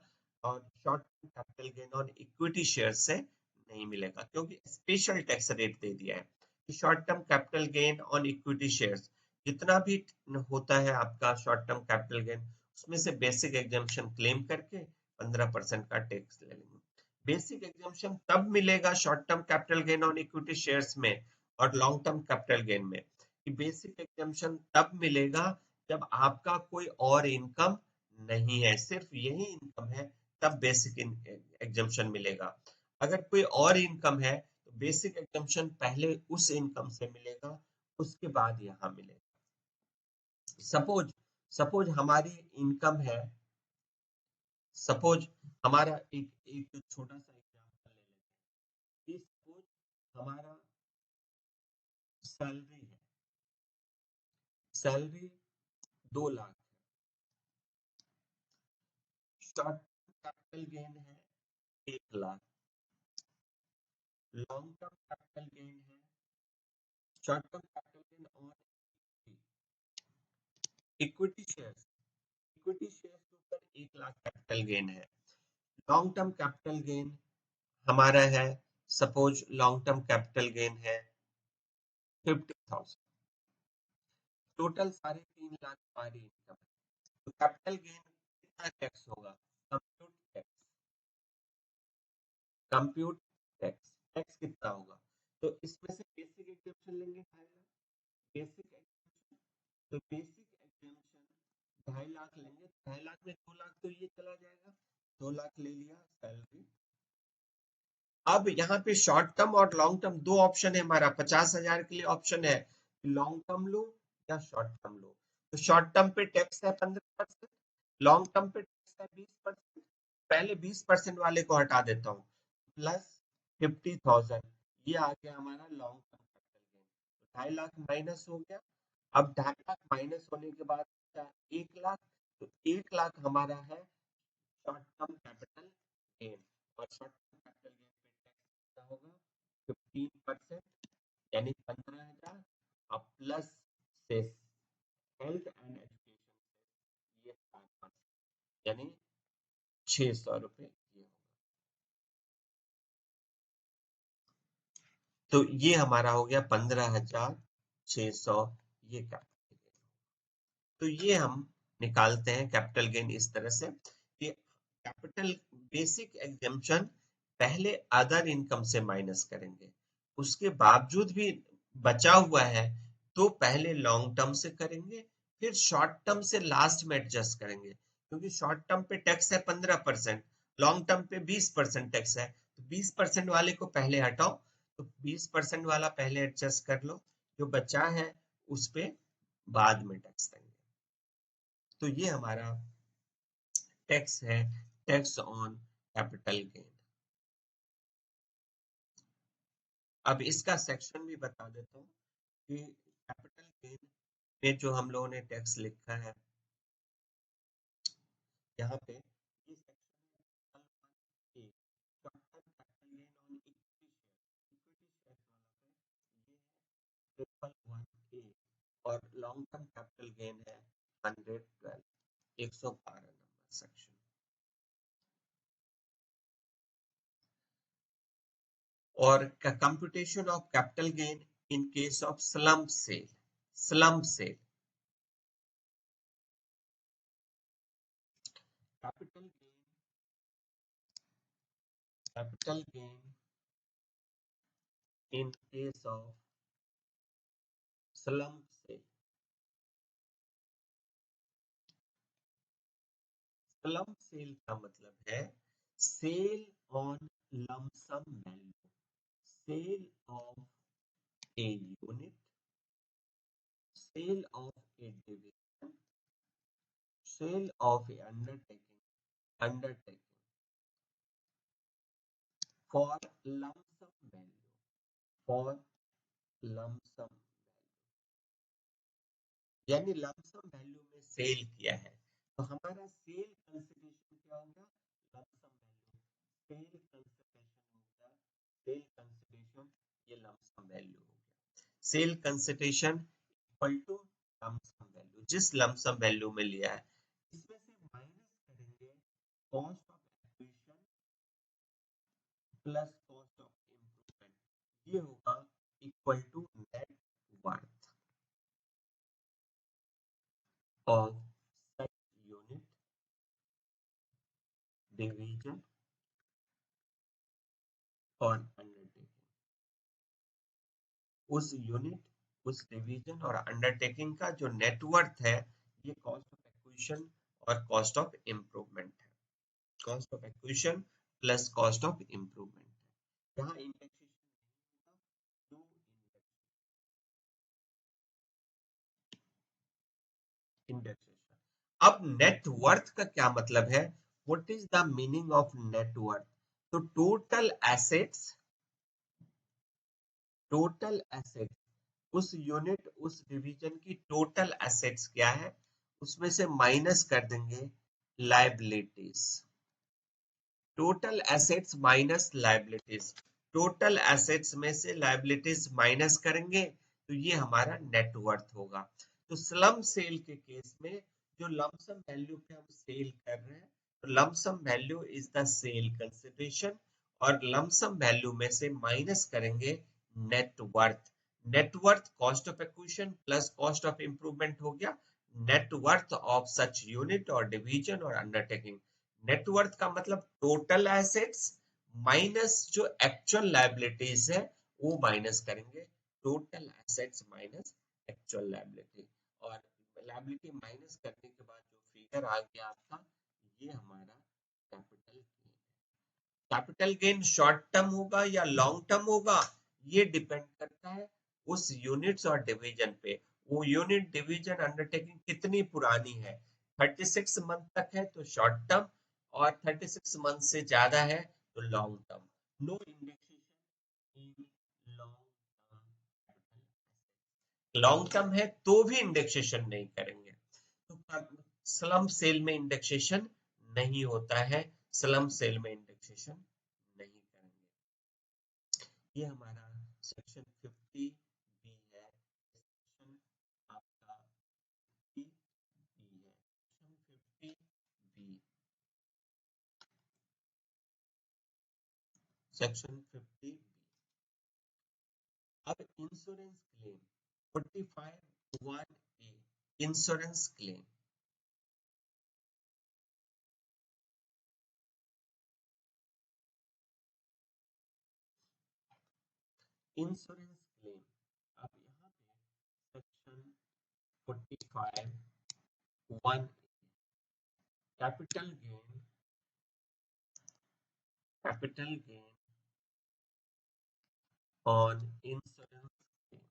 और short term capital gain on equity share से नहीं मिलेगा, क्योंकि स्पेशल टैक्स रेट दे दिया है कि short term capital gain on equity shares जितना भी होता है आपका शॉर्ट टर्म कैपिटल गेन, उसमें से बेसिक एग्जाम्पशन क्लेम करके 15% का टैक्स ले लेंगे। बेसिक एग्जाम्पशन तब मिलेगा short term capital gain on equity shares में और लॉन्ग टर्म कैपिटल गेन में, कि बेसिक एग्जाम्पशन तब मिलेगा जब आपका कोई और इनकम नहीं है, सिर्फ यही इनकम है, तब बेसिक एग्जाम्पशन मिलेगा। अगर कोई और इनकम है तो बेसिक एग्जाम्पशन पहले उस इनकम से मिलेगा, उसके बाद यहाँ मिलेगा। सपोज सपोज हमारी इनकम है, सपोज हमारा एक एक छोटा सा एग्जांपल ले लेते हैं, सपोज हमारा सैलरी है, सैलरी 2 लाख है, शॉर्ट कैपिटल गेन है 1 lakh, long term capital gain है, शॉर्ट टर्म कैपिटल गेन और इक्विटी शेयर्स, इक्विटी शेयर्स के ऊपर 1 लाख कैपिटल गेन है, लॉन्ग टर्म कैपिटल गेन हमारा है, suppose long term capital gain है 50,000, टोटल 3.5 लाख हमारी इनकम है, तो कैपिटल गेन कितना टैक्स होगा, compute tax, compute tax, tax कितना होगा, तो इसमें से बेसिक एग्जाम्पशन लेंगे 2.5 लाख, बेसिक एग्जाम्पशन, तो बेसिक एग्जाम्पशन 2.5 लाख लेंगे, 2.5 लाख में 2 लाख तो ये चला जाएगा, 2 लाख ले लिया सैलरी। अब यहाँ पे शॉर्ट टर्म और लॉन्ग टर्म दो ऑप्शन है हमारा, 50,000 के लिए ऑप्शन है लॉन्ग टर्म लो या शॉर्ट टर्म लो, तो शॉर्ट टर्म पे टैक्स है 15%, लॉन्ग टर्म पे टैक्स है 20%, पहले 20% वाले को हटा देता हूँ, प्लस 50,000, ये आ गया हमारा long term capital gain, 2.5 lakh minus हो गया। अब 2.5 लाख माइनस होने के बाद 1 लाख, तो 1 लाख हमारा है शॉर्ट टर्म कैपिटल गेन, और शॉर्ट टर्म कैपिटल गेन पे टैक्स कितना होगा 15%, यानी 15,000, अब प्लस से हेल्थ एंड एजुकेशन ये 5%, यानी 600 रुपए ये होगा। तो ये हमारा हो गया 15,600 ये कैपिटल गेन। तो ये हम निकालते हैं कैपिटल गेन इस तरह से कि कैपिटल बेसिक एग्जाम्पशन पहले अदर इनकम से माइनस करेंगे, उसके बावजूद भी बचा हुआ है तो पहले लॉन्ग टर्म से करेंगे, फिर शॉर्ट टर्म से लास्ट में एडजस्ट करेंगे, क्योंकि शॉर्ट टर्म पे टैक्स है 15%, लॉन्ग टर्म पे 20% टैक्स है, तो 20% वाले को पहले हटाओ, तो 20% वाला पहले एडजस्ट कर लो, जो बचा है उस पे बाद में टैक्स देंगे। तो ये हमारा टैक्स है, टैक्स ऑन कैपिटल गेन। अब इसका सेक्शन भी बता देता हूँ कि कैपिटल गेन में जो हम लोगों ने टैक्स लिखा है यहाँ पे, ये सेक्शन है short term capital gain on equity share, equity share वाला पे ये है 111A, और लॉन्ग टर्म कैपिटल गेन है 112, 112 नंबर सेक्शन। और computation of capital gain in case of slump sale, slump sale, capital gain, capital gain in case of slump sale. Slump sale का मतलब है sale on lump sum value, sale of a unit, sale of a division, sale of a undertaking for lump sum value, for lump sum यानी lump sum value में cell किया है तो हमारा cell consideration क्या होगा, lump sum value, sale consideration होगा, sale consideration ये lump sum value हो गया, sale consideration equal to lump sum value, जिस lump sum value में लिया है इसमें से माइनस करेंगे cost of acquisition plus cost of improvement, ये होगा equal to net worth of such unit division और अंडरटेकिंग, उस यूनिट उस डिवीजन और अंडरटेकिंग का जो नेटवर्थ है ये कॉस्ट ऑफ एक्विजिशन और कॉस्ट ऑफ इम्प्रूवमेंट है, cost of acquisition plus cost of improvement है, यहाँ इंडेक्सेशन नो इंडेक्सेशन। अब नेट वर्थ का क्या मतलब है, what is the meaning of net worth, तो टोटल एसेट्स उस यूनिट उस डिवीजन की टोटल एसेट्स क्या है उसमें से माइनस कर देंगे liabilities, total assets minus liabilities, total assets में से लायबिलिटीज माइनस करेंगे तो ये हमारा नेटवर्थ होगा। तो स्लम सेल के केस में जो लमसम वैल्यू पे हम सेल कर रहे हैं तो lump sum value is the sale consideration और लमसम वैल्यू में से माइनस करेंगे net worth, net worth cost of acquisition plus cost of improvement हो गया, नेटवर्थ ऑफ सच यूनिट और डिवीजन और अंडरटेकिंग, नेटवर्थ का मतलब टोटल एसेट्स माइनस जो एक्चुअल लायबिलिटीज है वो माइनस करेंगे, total assets minus actual liability और लायबिलिटी माइनस करने के बाद जो फिगर आ गया आपका ये हमारा capital gain, capital gain short term होगा या लॉन्ग टर्म होगा ये डिपेंड करता है उस यूनिट्स और डिवीजन पे, वो यूनिट डिवीजन अंडरटेकिंग कितनी पुरानी है, 36 मंथ तक है तो शॉर्ट टर्म और 36 मंथ से ज्यादा है तो long term, no indexation in long term, long term है तो भी इंडेक्सेशन नहीं करेंगे, तो स्लम सेल में इंडेक्सेशन नहीं होता है, स्लम सेल में इंडेक्सेशन नहीं करेंगे। ये हमारा सेक्शन 50 बी है, सेक्शन आपका 50 बी है, सेक्शन 50 बी, सेक्शन 50 बी। अब इंश्योरेंस क्लेम 45 1 ए, इंश्योरेंस क्लेम, इंश्योरेंस क्लेम, अब यहाँ पे section 45 1 capital gain, capital gain on insurance claim,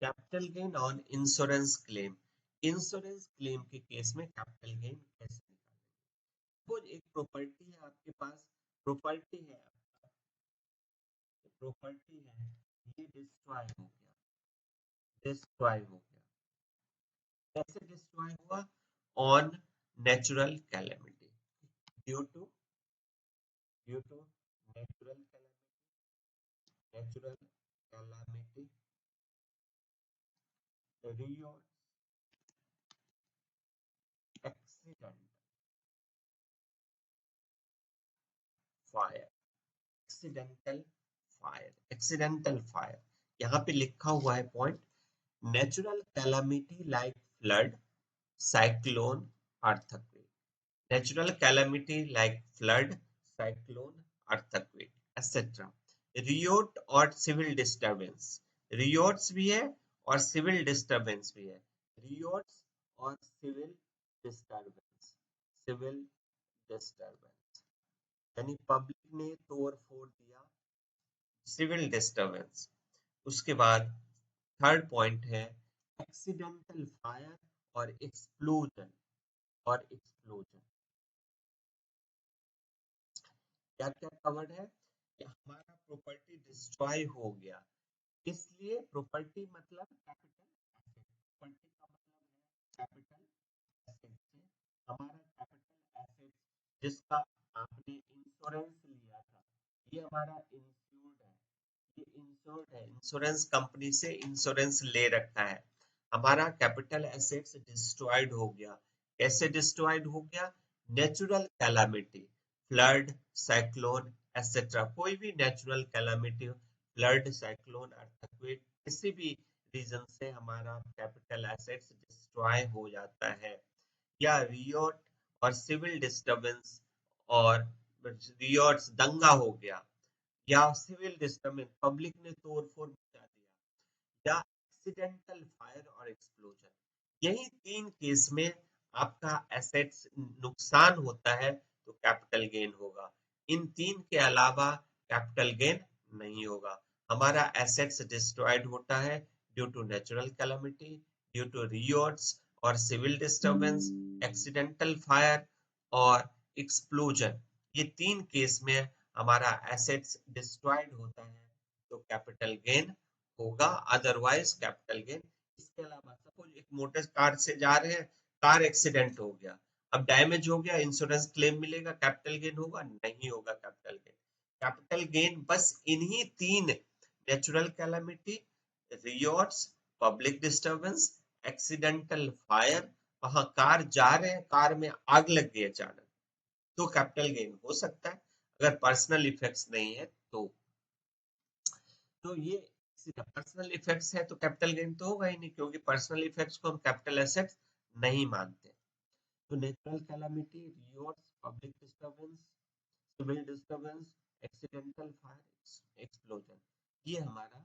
capital gain on insurance claim, insurance claim के केस में कैपिटल गेन कैसे निकालेंगे, वो एक प्रॉपर्टी है आपके पास, प्रॉपर्टी है आपका, प्रॉपर्टी है ये डिस्ट्रॉय हो गया, डिस्ट्रॉय हो गया, कैसे डिस्ट्रॉय हुआ, on natural calamity, due to natural calamity, natural calamity, riot, accident, fire, accidental fire, accidental fire, यहाँ पे लिखा हुआ है point, natural calamity like flood, cyclone, earthquake, natural calamity like flood, cyclone, earthquake, etc. Riot और civil disturbance, riots भी है और civil disturbance भी है, रियोट्स और सिविल डिस्टरबेंस, सिविल डिस्टरबेंस यानी पब्लिक ने तोड़ फोड़ दिया, सिविल डिस्टरबेंस। उसके बाद थर्ड पॉइंट है एक्सीडेंटल फायर और एक्सप्लोजन, और एक्सप्लोजन क्या क्या कवर्ड है कि हमारा प्रॉपर्टी डिस्ट्रॉय हो गया, इसलिए प्रॉपर्टी मतलब कैपिटल एसेट, प्रॉपर्टी का मतलब है कैपिटल एसेट से हमारा कैपिटल एसेट जिसका आपने इंश्योरेंस लिया था, ये हमारा इंश्योर्ड है, ये इंश्योर्ड है, इंश्योरेंस कंपनी से इंश्योरेंस ले रखा है, हमारा कैपिटल एसेट्स डिस्ट्रॉयड हो गया। कैसे डिस्ट्रॉयड हो गया? Natural calamity, flood, cyclone etcetera, कोई भी natural calamity, flood, cyclone, earthquake, किसी भी रीजन से हमारा कैपिटल एसेट्स डिस्ट्रॉय हो जाता है। या रियोट और सिविल डिस्टरबेंस, और रियोट्स दंगा हो गया, या सिविल डिस्टरबेंस पब्लिक ने तोड़फोड़ मचा दिया, या एक्सीडेंटल फायर और एक्सप्लोजन, यही तीन केस में आपका एसेट्स नुकसान होता है तो कैपिटल गेन होगा। इन तीन के अलावा कैपिटल गेन नहीं होगा। हमारा एसेट्स डिस्ट्रॉयड होता है due to natural calamity, due to riots और सिविल डिस्टरबेंस, एक्सीडेंटल फायर और एक्सप्लोजन, ये तीन केस में हमारा एसेट्स डिस्ट्रॉयड होता है तो कैपिटल गेन होगा, अदरवाइज कैपिटल गेन। इसके अलावा सपोज एक मोटर कार से जा रहे हैं, कार एक्सीडेंट हो गया, अब डैमेज हो गया, इंश्योरेंस क्लेम मिलेगा, कैपिटल गेन होगा? नहीं होगा कैपिटल गेन। कैपिटल गेन बस इन्हीं तीन, natural calamity, riots, public disturbance, accidental fire, वहां कार जा रहे हैं, कार में आग लग गई अचानक, तो कैपिटल गेन हो सकता है, अगर पर्सनल इफेक्ट्स नहीं है तो। तो ये पर्सनल इफेक्ट्स है तो कैपिटल गेन तो होगा ही नहीं, क्योंकि पर्सनल इफेक्ट्स को हम कैपिटल एसेट्स नहीं मानते। तो natural calamity, riots, public disturbance, civil disturbance, accidental fire, explosion, ये हमारा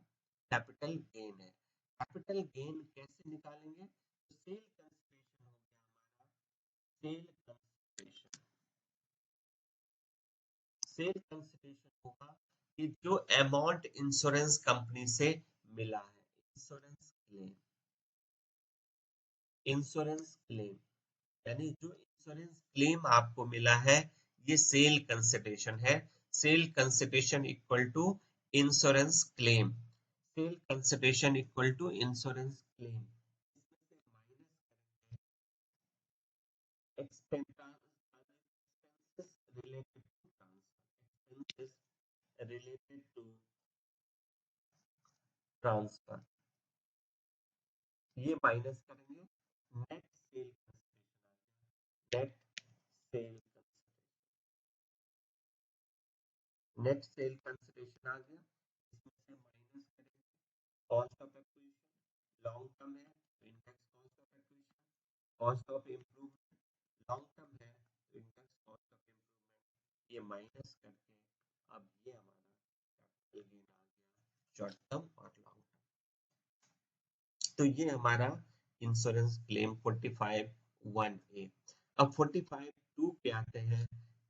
कैपिटल गेन है। कैपिटल गेन कैसे निकालेंगे? तो सेल कंसिडरेशन हो गया हमारा, सेल कंसिडरेशन, सेल कंसिडरेशन होगा कि जो अमाउंट इंश्योरेंस कंपनी से मिला है, इंश्योरेंस क्लेम, इंश्योरेंस क्लेम यानी जो इंश्योरेंस क्लेम आपको मिला है, ये सेल कंसिडरेशन है। Sale consideration equal to insurance claim, sale consideration equal to insurance claim, expenses related to transfer, expenses related to transfer, ये माइनस करेंगे, net sale consideration, net sale, net sale consideration आ गया, इसमें से minus करेंगे cost of acquisition, long term है तो index cost of acquisition, cost of improvement long term है तो इंडेक्स कॉस्ट ऑफ इम्प्रूवमेंट, ये माइनस करके अब ये हमारा कैपिटल गेन आ गया, शॉर्ट टर्म और लॉन्ग टर्म। तो ये हमारा इंश्योरेंस क्लेम 45(1)(a). अब 45(2) पे आते हैं,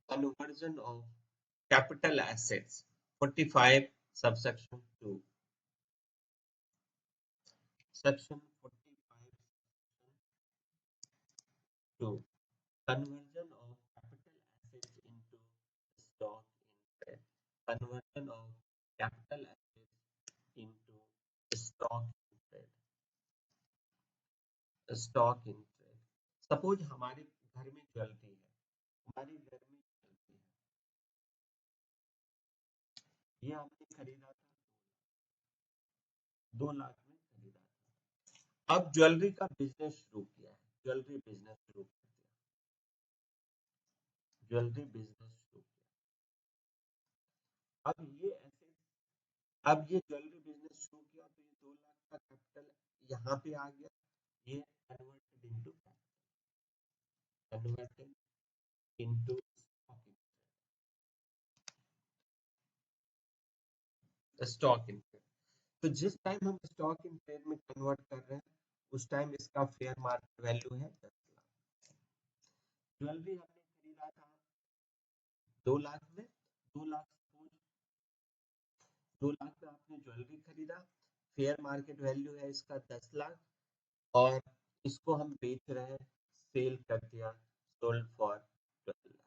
conversion of capital assets, 45 subsection 2, section 45(2), conversion of capital assets into stock in trade, conversion of capital assets into stock in trade, stock in trade। Suppose हमारे घर में ज्वेलरी है, हमारे घर में ज्वेलरी है, ये हमने खरीदा था 2 लाख में खरीदा था, अब ज्वेलरी का बिजनेस शुरू किया है, ज्वेलरी बिजनेस शुरू कर दिया, ज्वेलरी बिजनेस शुरू किया, अब ये ऐसे, अब ये ज्वेलरी बिजनेस शुरू किया तो ये 2 लाख का कैपिटल यहाँ पे आ गया, ये converted into, converted into, stock in trade. तो जिस टाइम हम स्टॉक इन ट्रेड में कन्वर्ट कर रहे हैं उस टाइम इसका फेयर मार्केट वैल्यू है 10 लाख। ज्वेलरी हमने खरीदा था 2 लाख में, 2 लाख 2 लाख में आपने ज्वेलरी खरीदा, फेयर मार्केट वैल्यू है इसका 10 लाख, और इसको हम बेच रहे हैं, सेल कर दिया, सोल्ड फॉर 12 लाख।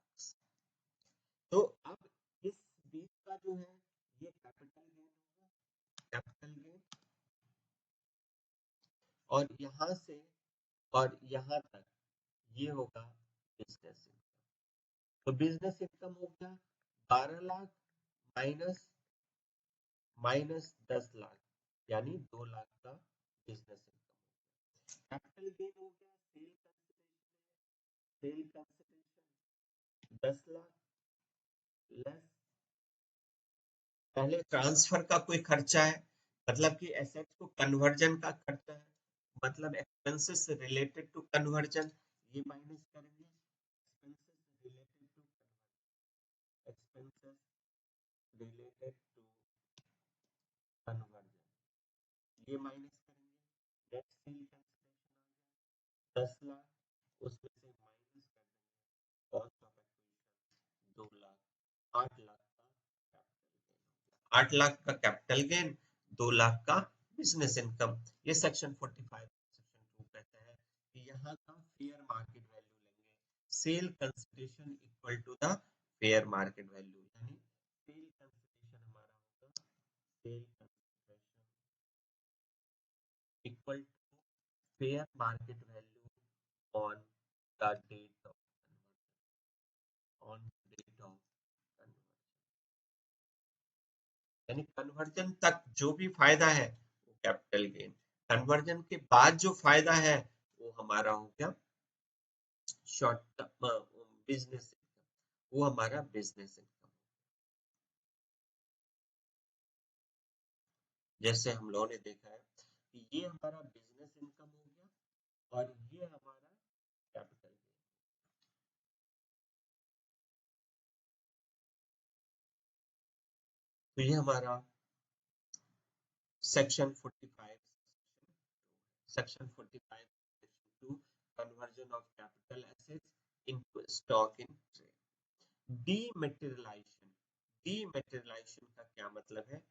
तो अब इस बीच का जो है ये कैपिटल गेन होगा, कैपिटल गेन, और यहाँ से और यहाँ तक ये होगा बिजनेस इनकम। तो बिजनेस इनकम हो गया 12 लाख माइनस माइनस 10 लाख, यानी 2 लाख का बिजनेस इनकम। कैपिटल गेन हो गया सेल कंसिडरेशन 10 लाख लेस, पहले ट्रांसफर का कोई खर्चा है, मतलब कि एसेट को कन्वर्जन का खर्चा है, मतलब एक्सपेंसेस रिलेटेड टू कन्वर्जन, ये माइनस करेंगे, expenses related to expenses related to conversion, ये माइनस करेंगे, नेट सेल कैंसिलेशन 10 लाख, उसमें से माइनस कर देंगे cost of acquisition 2 lakh, 8 lakh का कैपिटल गेन, 8 लाख का कैपिटल गेन, 2 लाख का बिजनेस इनकम। ये सेक्शन 45 सेक्शन 2 कहता है कि यहाँ का फेयर मार्केट वैल्यू लेंगे, sale consideration equal to the fair market value, यानी सेल कंसिडरेशन हमारा होगा sale consideration equal to fair market value on the date of on date of conversion, यानी कन्वर्जन तक जो भी फायदा है वो कैपिटल गेन, कन्वर्जन के बाद जो फायदा है वो हमारा हो गया शॉर्ट टर्म बिजनेस इनकम, वो हमारा बिजनेस इनकम। जैसे हम लोगों ने देखा है कि ये हमारा बिजनेस इनकम हो गया और ये हमारा कैपिटल गेन। तो ये हमारा section 45 section 45 section 2 conversion of capital assets into stock in trade. डीमेटेरियलाइजेशन, डीमेटेरियलाइजेशन का क्या मतलब है?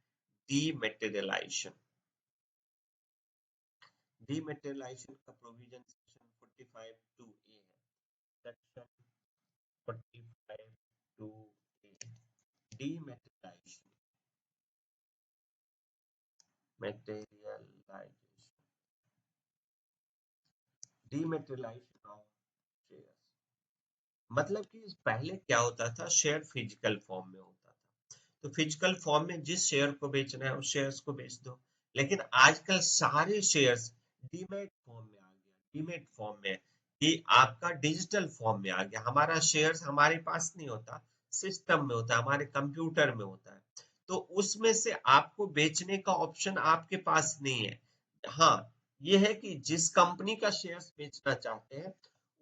डीमेटेरियलाइजेशन, डीमेटेरियलाइजेशन का प्रोविजन सेक्शन 45 2A है, section 45 2A, dematerialisation, materialisation, dematerialisation of shares, मतलब कि पहले क्या होता था, शेयर फिजिकल फॉर्म में होता था, तो फिजिकल फॉर्म में जिस शेयर को बेचना है उस शेयर्स को बेच दो, लेकिन आजकल सारे शेयर्स डीमैट फॉर्म में आ गया, डीमैट फॉर्म में, कि आपका डिजिटल फॉर्म में आ गया, हमारा शेयर्स हमारे पास नहीं होता, सिस्टम में होता है, हमारे कंप्यूटर में होता है, तो उसमें से आपको बेचने का ऑप्शन आपके पास नहीं है। हाँ, ये है कि जिस कंपनी का शेयर्स बेचना चाहते हैं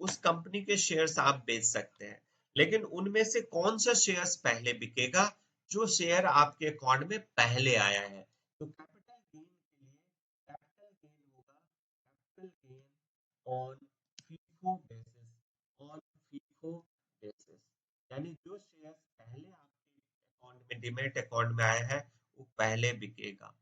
उस कंपनी के शेयर्स आप बेच सकते हैं, लेकिन उनमें से कौन सा शेयर्स पहले बिकेगा, जो शेयर आपके अकाउंट में पहले आया है। तो कैपिटल गेन के लिए कैपिटल गेन होगा capital gain on FIFO basis, on FIFO basis, यानी जो शेयर पहले आपके अकाउंट में डीमैट अकाउंट में आया है वो पहले बिकेगा।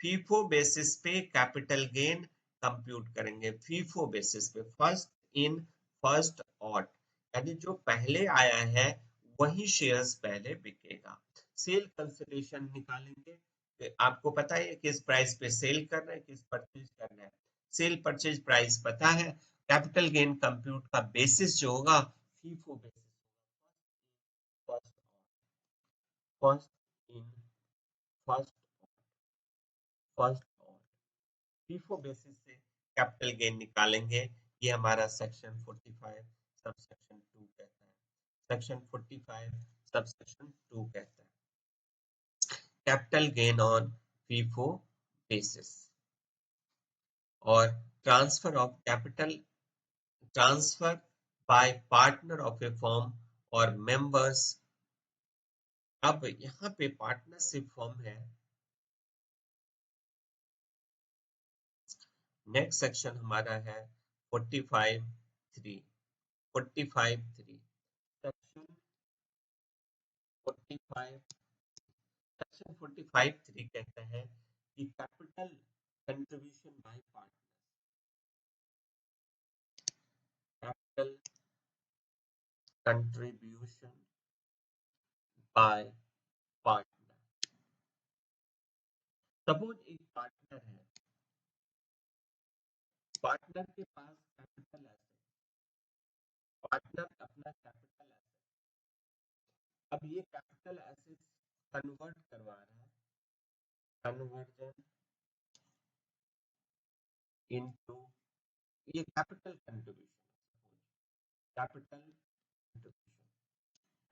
फीफो बेसिस पे कैपिटल गेन कंप्यूट करेंगे, फीफो बेसिस पे, फर्स्ट इन फर्स्ट आउट, यानी जो पहले आया है वही शेयर्स पहले बिकेगा। सेल कंसिडरेशन निकालेंगे, तो आपको पता है किस प्राइस पे सेल करना है, किस परचेज करना है, सेल परचेज प्राइस पता है, कैपिटल गेन कंप्यूट का बेसिस जो होगा FIFO basis, first first in first first out, FIFO basis से कैपिटल गेन निकालेंगे, ये हमारा सेक्शन 45 सब सेक्शन 2 कहता है, सेक्शन 45 सब सेक्शन 2 कहता है, capital gain on FIFO basis. और transfer of capital, transfer by partner of a firm और मेंबर्स, अब यहाँ पे पार्टनरशिप फर्म है नेक्स्ट सेक्शन हमारा है 45(3). 45(3) सेक्शन 45 सेक्शन 45(3) कहते हैं कि capital contribution by partner, capital contribution by partner. Suppose एक पार्टनर है, पार्टनर के पास कैपिटल एसेट, पार्टनर अपना कैपिटल एसेट, अब ये कैपिटल एसेट कन्वर्ट करवा रहा है, कन्वर्जन इनटू, ये capital contribution, capital contribution,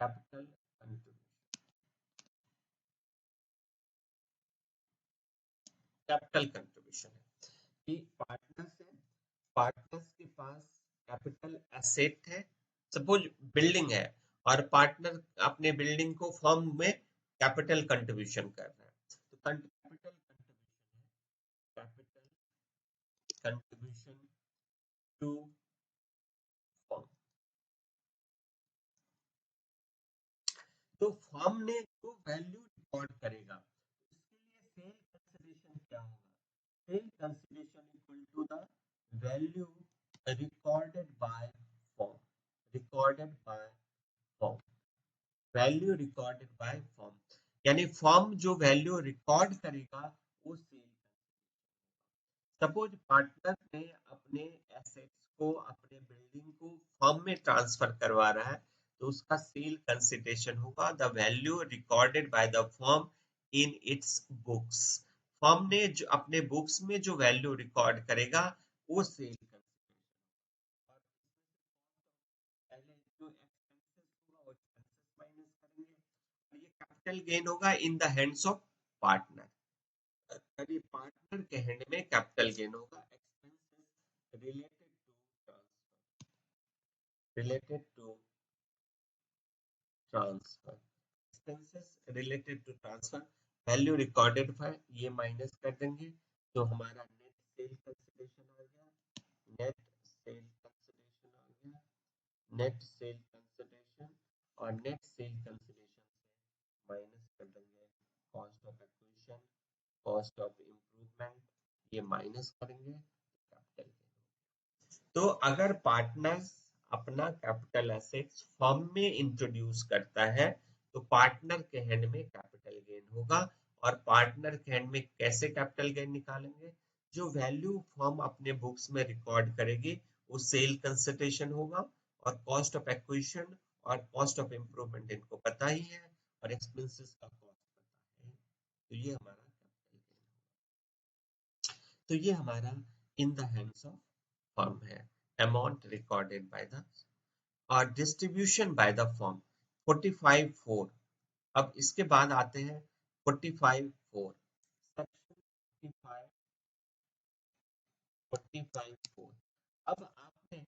capital contribution, capital contribution है कि पार्टनर्स है, पार्टनर्स के पास कैपिटल एसेट है, सपोज बिल्डिंग है, और पार्टनर अपने बिल्डिंग को फर्म में कैपिटल कंट्रीब्यूशन कर रहा है, तो कैपिटल कंट्रीब्यूशन है, कैपिटल कंट्रीब्यूशन टू फर्म। तो फर्म ने जो वैल्यू रिकॉर्ड करेगा उसके लिए सेल कंसिडरेशन क्या होगा, sale consideration equal to the value recorded by firm, recorded by firm, value recorded by firm, यानी फर्म जो वैल्यू रिकॉर्ड करेगा वो सेल। सपोज पार्टनर ने अपने एसेट्स को, अपने बिल्डिंग को फर्म में ट्रांसफर करवा रहा है, तो उसका सेल कंसिडरेशन होगा the value recorded by the firm in its books, firm ने जो अपने बुक्स में जो वैल्यू रिकॉर्ड करेगा वो सेल कंसिडरेशन। पहले जो एक्सपेंसेस होगा वो एक्सपेंसेस माइनस करेंगे, और ये कैपिटल गेन होगा in the hands of partner, यानी पार्टनर के हैंड में कैपिटल गेन होगा, expenses related to transfer, related to transfer, expenses related to transfer, value recorded by, ये माइनस कर देंगे तो हमारा नेट सेल कंसिडरेशन आ गया, नेट सेल कंसिडरेशन आ गया, नेट सेल कंसिडरेशन, और नेट सेल कंसिडरेशन से माइनस कर देंगे cost of acquisition, cost of improvement, ये माइनस करेंगे कैपिटल गेन। तो अगर पार्टनर्स अपना कैपिटल एसेट्स फर्म में इंट्रोड्यूस करता है तो पार्टनर के हैंड में कैपिटल गेन होगा, और पार्टनर के हैंड में कैसे कैपिटल गेन निकालेंगे, जो वैल्यू फर्म अपने बुक्स में रिकॉर्ड करेगी वो सेल कंसिडरेशन होगा, और कॉस्ट ऑफ एक्विजिशन और कॉस्ट ऑफ इम्प्रूवमेंट इनको पता ही है, और एक्सपेंसेस का कॉस्ट पता है, तो ये हमारा कैपिटल गेन, तो ये हमारा इन द हैंड्स ऑफ फर्म है, अमाउंट रिकॉर्डेड बाय द, और डिस्ट्रीब्यूशन बाय द फर्म 45(4). अब इसके बाद आते हैं 45(4), सेक्शन 45(4). अब आपने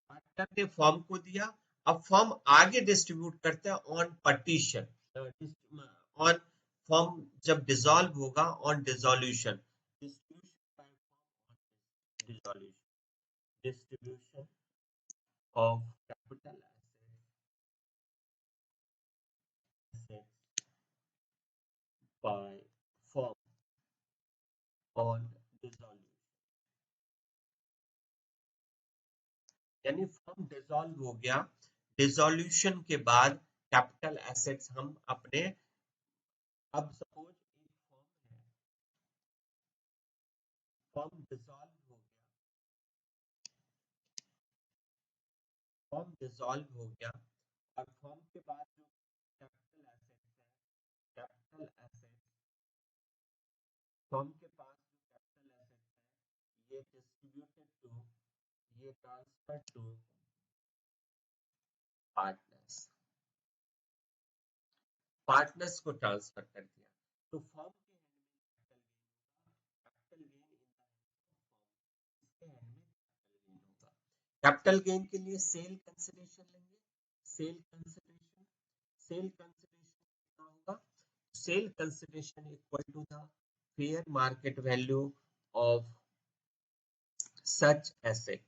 पार्टनर ने फर्म को दिया, अब फर्म आगे डिस्ट्रीब्यूट करते हैं ऑन पार्टीशन, ऑन फर्म जब डिसॉल्व होगा on dissolution, distribution by firm on dissolution, distribution of capital assets by firm on dissolution, यानी फर्म डिसॉल्व हो गया, डिसोल्यूशन के बाद कैपिटल एसेट्स हम अपने, अब सपोज एक फर्म है, फर्म डिसॉल्व हो गया, फर्म डिसॉल्व हो गया, और फर्म के बाद जो कैपिटल एसेट्स है, कैपिटल एसेट्स, फर्म के पास जो कैपिटल एसेट्स है ये डिस्ट्रीब्यूटेड टू, ये ट्रांसफर टू पार्टनर्स, पार्टनर्स को ट्रांसफर कर दिया, तो फर्म के हैंड में कैपिटल गेन होगा, capital gain in the hand of firm, इसके हैंड में कैपिटल गेन होगा, कैपिटल गेन के लिए सेल कंसिडरेशन लेंगे, सेल कंसिडरेशन, सेल कंसिडरेशन कितना होगा, sale consideration equal to the fair market value of such asset,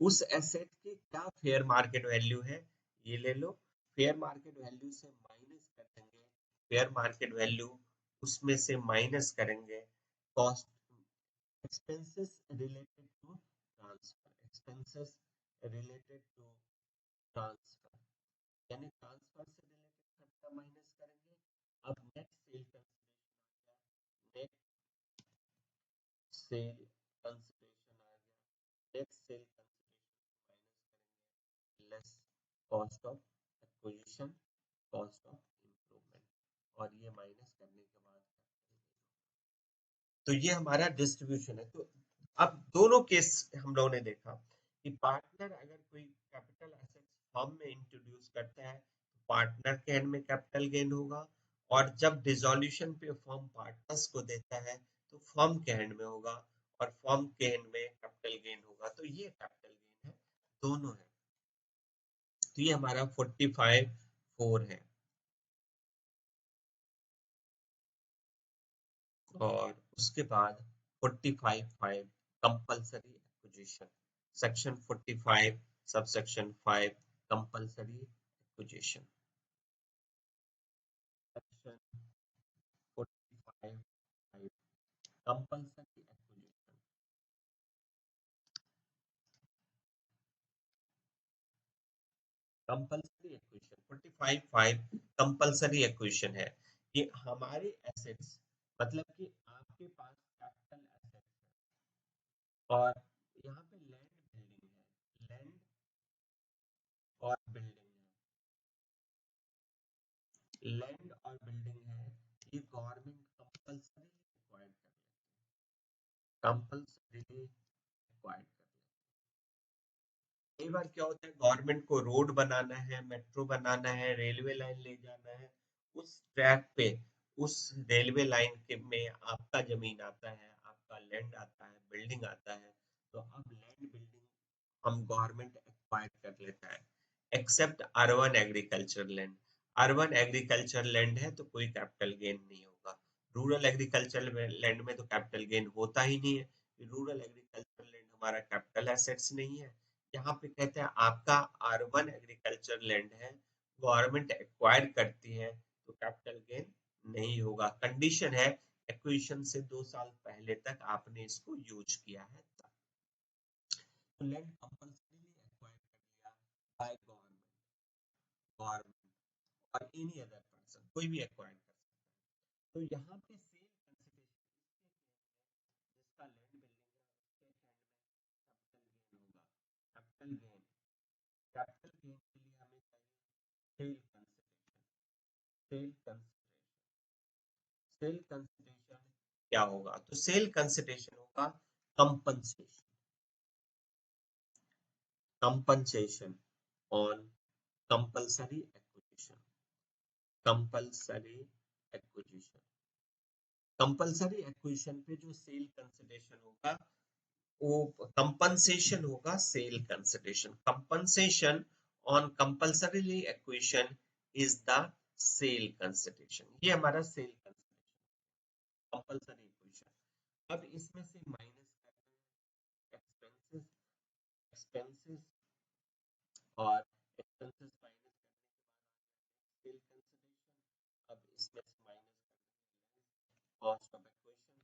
उस एसेट की क्या फेयर मार्केट वैल्यू है, ये ले लो। फेयर मार्केट वैल्यू से माइनस कर देंगे, फेयर मार्केट वैल्यू उसमें से माइनस करेंगे cost, expenses related to transfer, expenses related to transfer, यानी ट्रांसफर से रिलेटेड खर्चा माइनस करेंगे। अब net sale consideration, net sale consideration आ गया, नेट सेल कंसिडरेशन माइनस करेंगे less cost of acquisition, cost of improvement, और ये माइनस करने के बाद तो ये हमारा डिस्ट्रीब्यूशन है। तो अब दोनों केस हम लोगों ने देखा कि पार्टनर अगर कोई कैपिटल एसेट्स फर्म में इंट्रोड्यूस करता है तो पार्टनर के एंड में कैपिटल गेन होगा, और जब डिसोल्यूशन पे फर्म पार्टनर्स को देता है तो फर्म के एंड में होगा, और फर्म के एंड में कैपिटल गेन होगा। तो ये कैपिटल गेन है, दोनों है। तो ये हमारा 45(4) है। और उसके बाद 45(5) compulsory acquisition, section 45 subsection 5 compulsory acquisition, section 45(5) compulsory acquisition, compulsory acquisition 45(5) compulsory acquisition है कि हमारे एसेट्स, मतलब कि आपके पास कैपिटल एसेट्स है और यहाँ पे लैंड बिल्डिंग है, लैंड और बिल्डिंग है, लैंड और बिल्डिंग है, ये गवर्नमेंट कंपल्सरी एक्वायर कर लेती है, कंपल्सरी एक्वायर कर लेती है। कई बार क्या होता है, गवर्नमेंट को रोड बनाना है, मेट्रो बनाना है, रेलवे लाइन ले जाना है, उस ट्रैक पे, उस रेलवे लाइन के में आपका जमीन आता है, आपका लैंड आता है, बिल्डिंग आता है, तो अब लैंड बिल्डिंग हम गवर्नमेंट एक्वायर कर लेता है, except urban agriculture land. Urban agriculture land है तो कोई कैपिटल गेन नहीं होगा, रूरल एग्रीकल्चर लैंड में तो कैपिटल गेन होता ही नहीं है, रूरल एग्रीकल्चर लैंड हमारा कैपिटल एसेट्स नहीं है। यहाँ पे कहते हैं आपका अर्बन एग्रीकल्चर लैंड है, गवर्नमेंट एक्वायर करती है तो कैपिटल गेन नहीं होगा। कंडीशन है एक्विजिशन से 2 साल पहले तक आपने इसको यूज किया है तब। तो लैंड कंपल्सरीली एक्वायर कर लिया बाय गवर्नमेंट, गवर्नमेंट और एनी अदर पर्सन, कोई भी एक्वायर कर सकता है। तो यहाँ पे सेल कंसिडरेशन, जिसका लैंड बिल्डिंग है उसके हैंड में कैपिटल गेन होगा, कैपिटल गेन, कैपिटल गेन के लिए हमें चाहिए cell consideration, sale consideration, sale consideration क्या होगा, तो सेल कंसिडरेशन होगा compensation, compensation on compulsory acquisition, compulsory acquisition, compulsory acquisition पे जो सेल कंसिडरेशन होगा वो कंपनसेशन होगा, sale consideration, compensation on compulsorily acquisition is the cell consideration, ये हमारा सेल कंसिडरेशन, कंपल्सरी एक्विजिशन। अब इसमें से माइनस करना है एक्सपेंसेस, एक्सपेंसेस और एक्सपेंसेस माइनस करने के बाद सेल कंसिडरेशन। अब इसमें से minus cost of acquisition,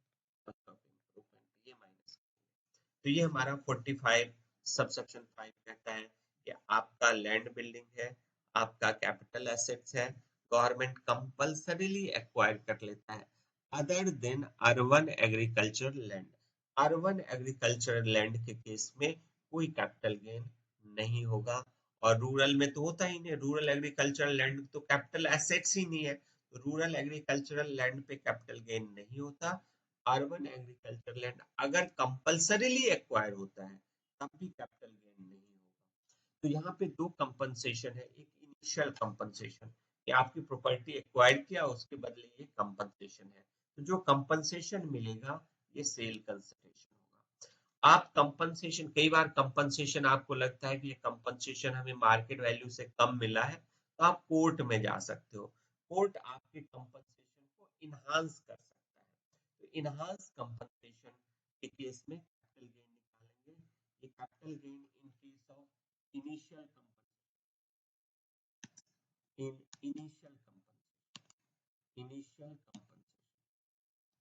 cost of improvement, ये माइनस। तो ये हमारा 45 सबसेक्शन 5 कहता है कि आपका लैंड बिल्डिंग है, आपका कैपिटल एसेट्स है, गवर्नमेंट कंपल्सरीली एक्वायर कर लेता है other than urban agriculture land. Urban agriculture land के केस में कोई कैपिटल गेन नहीं होगा, और रूरल में तो होता ही नहीं, रूरल एग्रीकल्चर लैंड तो कैपिटल एसेट्स ही नहीं है, तो रूरल एग्रीकल्चरल लैंड पे कैपिटल गेन नहीं होता। अर्बन एग्रीकल्चर लैंड अगर कंपल्सरीली एक्वायर होता है तब भी कैपिटल गेन नहीं होगा। तो यहाँ पे दो कंपनसेशन है, एक इनिशियल कंपनसेशन कि आपकी प्रॉपर्टी एक्वायर किया उसके बदले ये कंपनसेशन है, तो जो कंपनसेशन मिलेगा ये सेल कंसिडरेशन होगा। आप कंपनसेशन, कई बार कंपनसेशन आपको लगता है कि ये कंपनसेशन हमें मार्केट वैल्यू से कम मिला है तो आप कोर्ट में जा सकते हो, कोर्ट आपके कंपनसेशन को इनहांस कर सकता है। तो इनहांस कंपनसेशन के केस में कैपिटल गेन निकालने ये capital gain in case of initial initial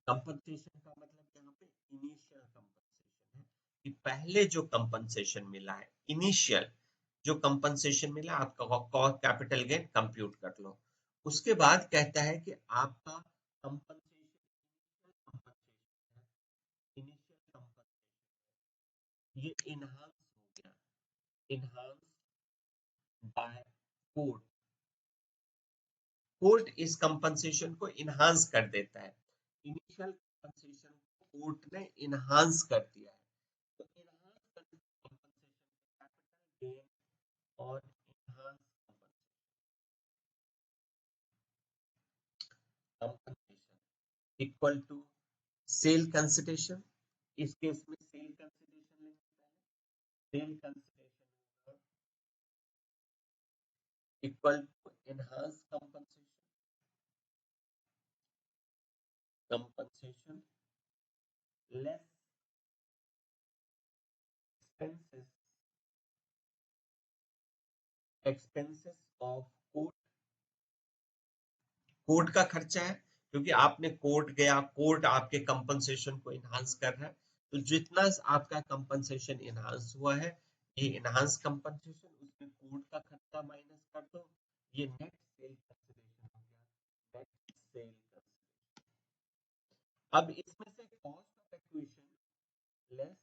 compensation का मतलब यहाँ पे इनिशियल कंपनसेशन है कि पहले जो कंपनसेशन मिला है, इनिशियल जो कंपनसेशन मिला आपका कैपिटल गेन कंप्यूट कर लो। उसके बाद कहता है कि आपका कंपनसेशन इनिशियल कंपनसेशन ये इनहांस हो गया, इनहांस बाय कोर्ट। कोर्ट इस कंपनसेशन को इनहांस कर देता है। इनिशियल कंपनसेशन को कोर्ट ने इनहांस कर दिया है। तो इनहांस कंपनसेशन कैपिटल गेन और enhance compensation equal to sale consideration. इस केस में सेल कंसिडरेशन लेंगे पहले। Sale consideration equal to enhance compensation less expenses expenses of court. Court का खर्चा है क्योंकि आपने कोर्ट गया, कोर्ट आपके कंपनसेशन को इनहांस कर रहा है। तो जितना आपका कंपनसेशन इनहांस हुआ है, ये इनहांस कंपनसेशन, उसमें कोर्ट का खर्चा माइनस कर दो, ये नेट सेल कंसिडरेशन हो गया। नेट सेल अब इसमें से cost of acquisition less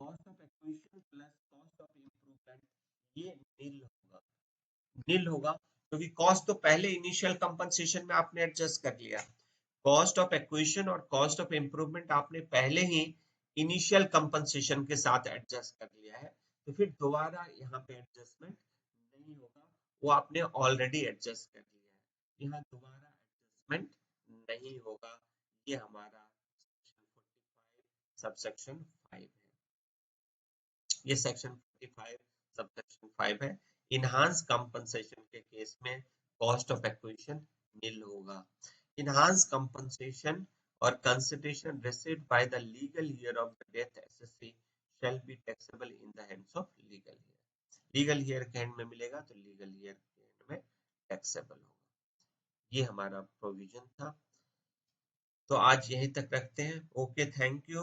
cost of acquisition plus cost of improvement, ये नील होगा क्योंकि कॉस्ट तो पहले इनिशियल कंपनसेशन में आपने एडजस्ट कर लिया। कॉस्ट ऑफ एक्विजिशन और कॉस्ट ऑफ इंप्रूवमेंट आपने पहले ही इनिशियल कंपनसेशन के साथ एडजस्ट कर लिया है, तो फिर दोबारा यहाँ पे एडजस्टमेंट नहीं होगा, वो आपने ऑलरेडी एडजस्ट कर लिया है, यहाँ दोबारा एडजस्टमेंट नहीं होगा। ये हमारा सबसेक्शन 5 है। ये सेक्शन 45 सबसेक्शन 5 है। इनहांस कंपनसेशन के केस में कॉस्ट ऑफ एक्विजिशन नील होगा। इनहांस कंपनसेशन और consideration received by the legal year of the death एसेसी shall be taxable in the hands of legal year। Legal year के hand में मिलेगा तो legal year के hand में टैक्सेबल होगा। ये हमारा प्रोविजन था। तो आज यहीं तक रखते हैं। Okay, thank you.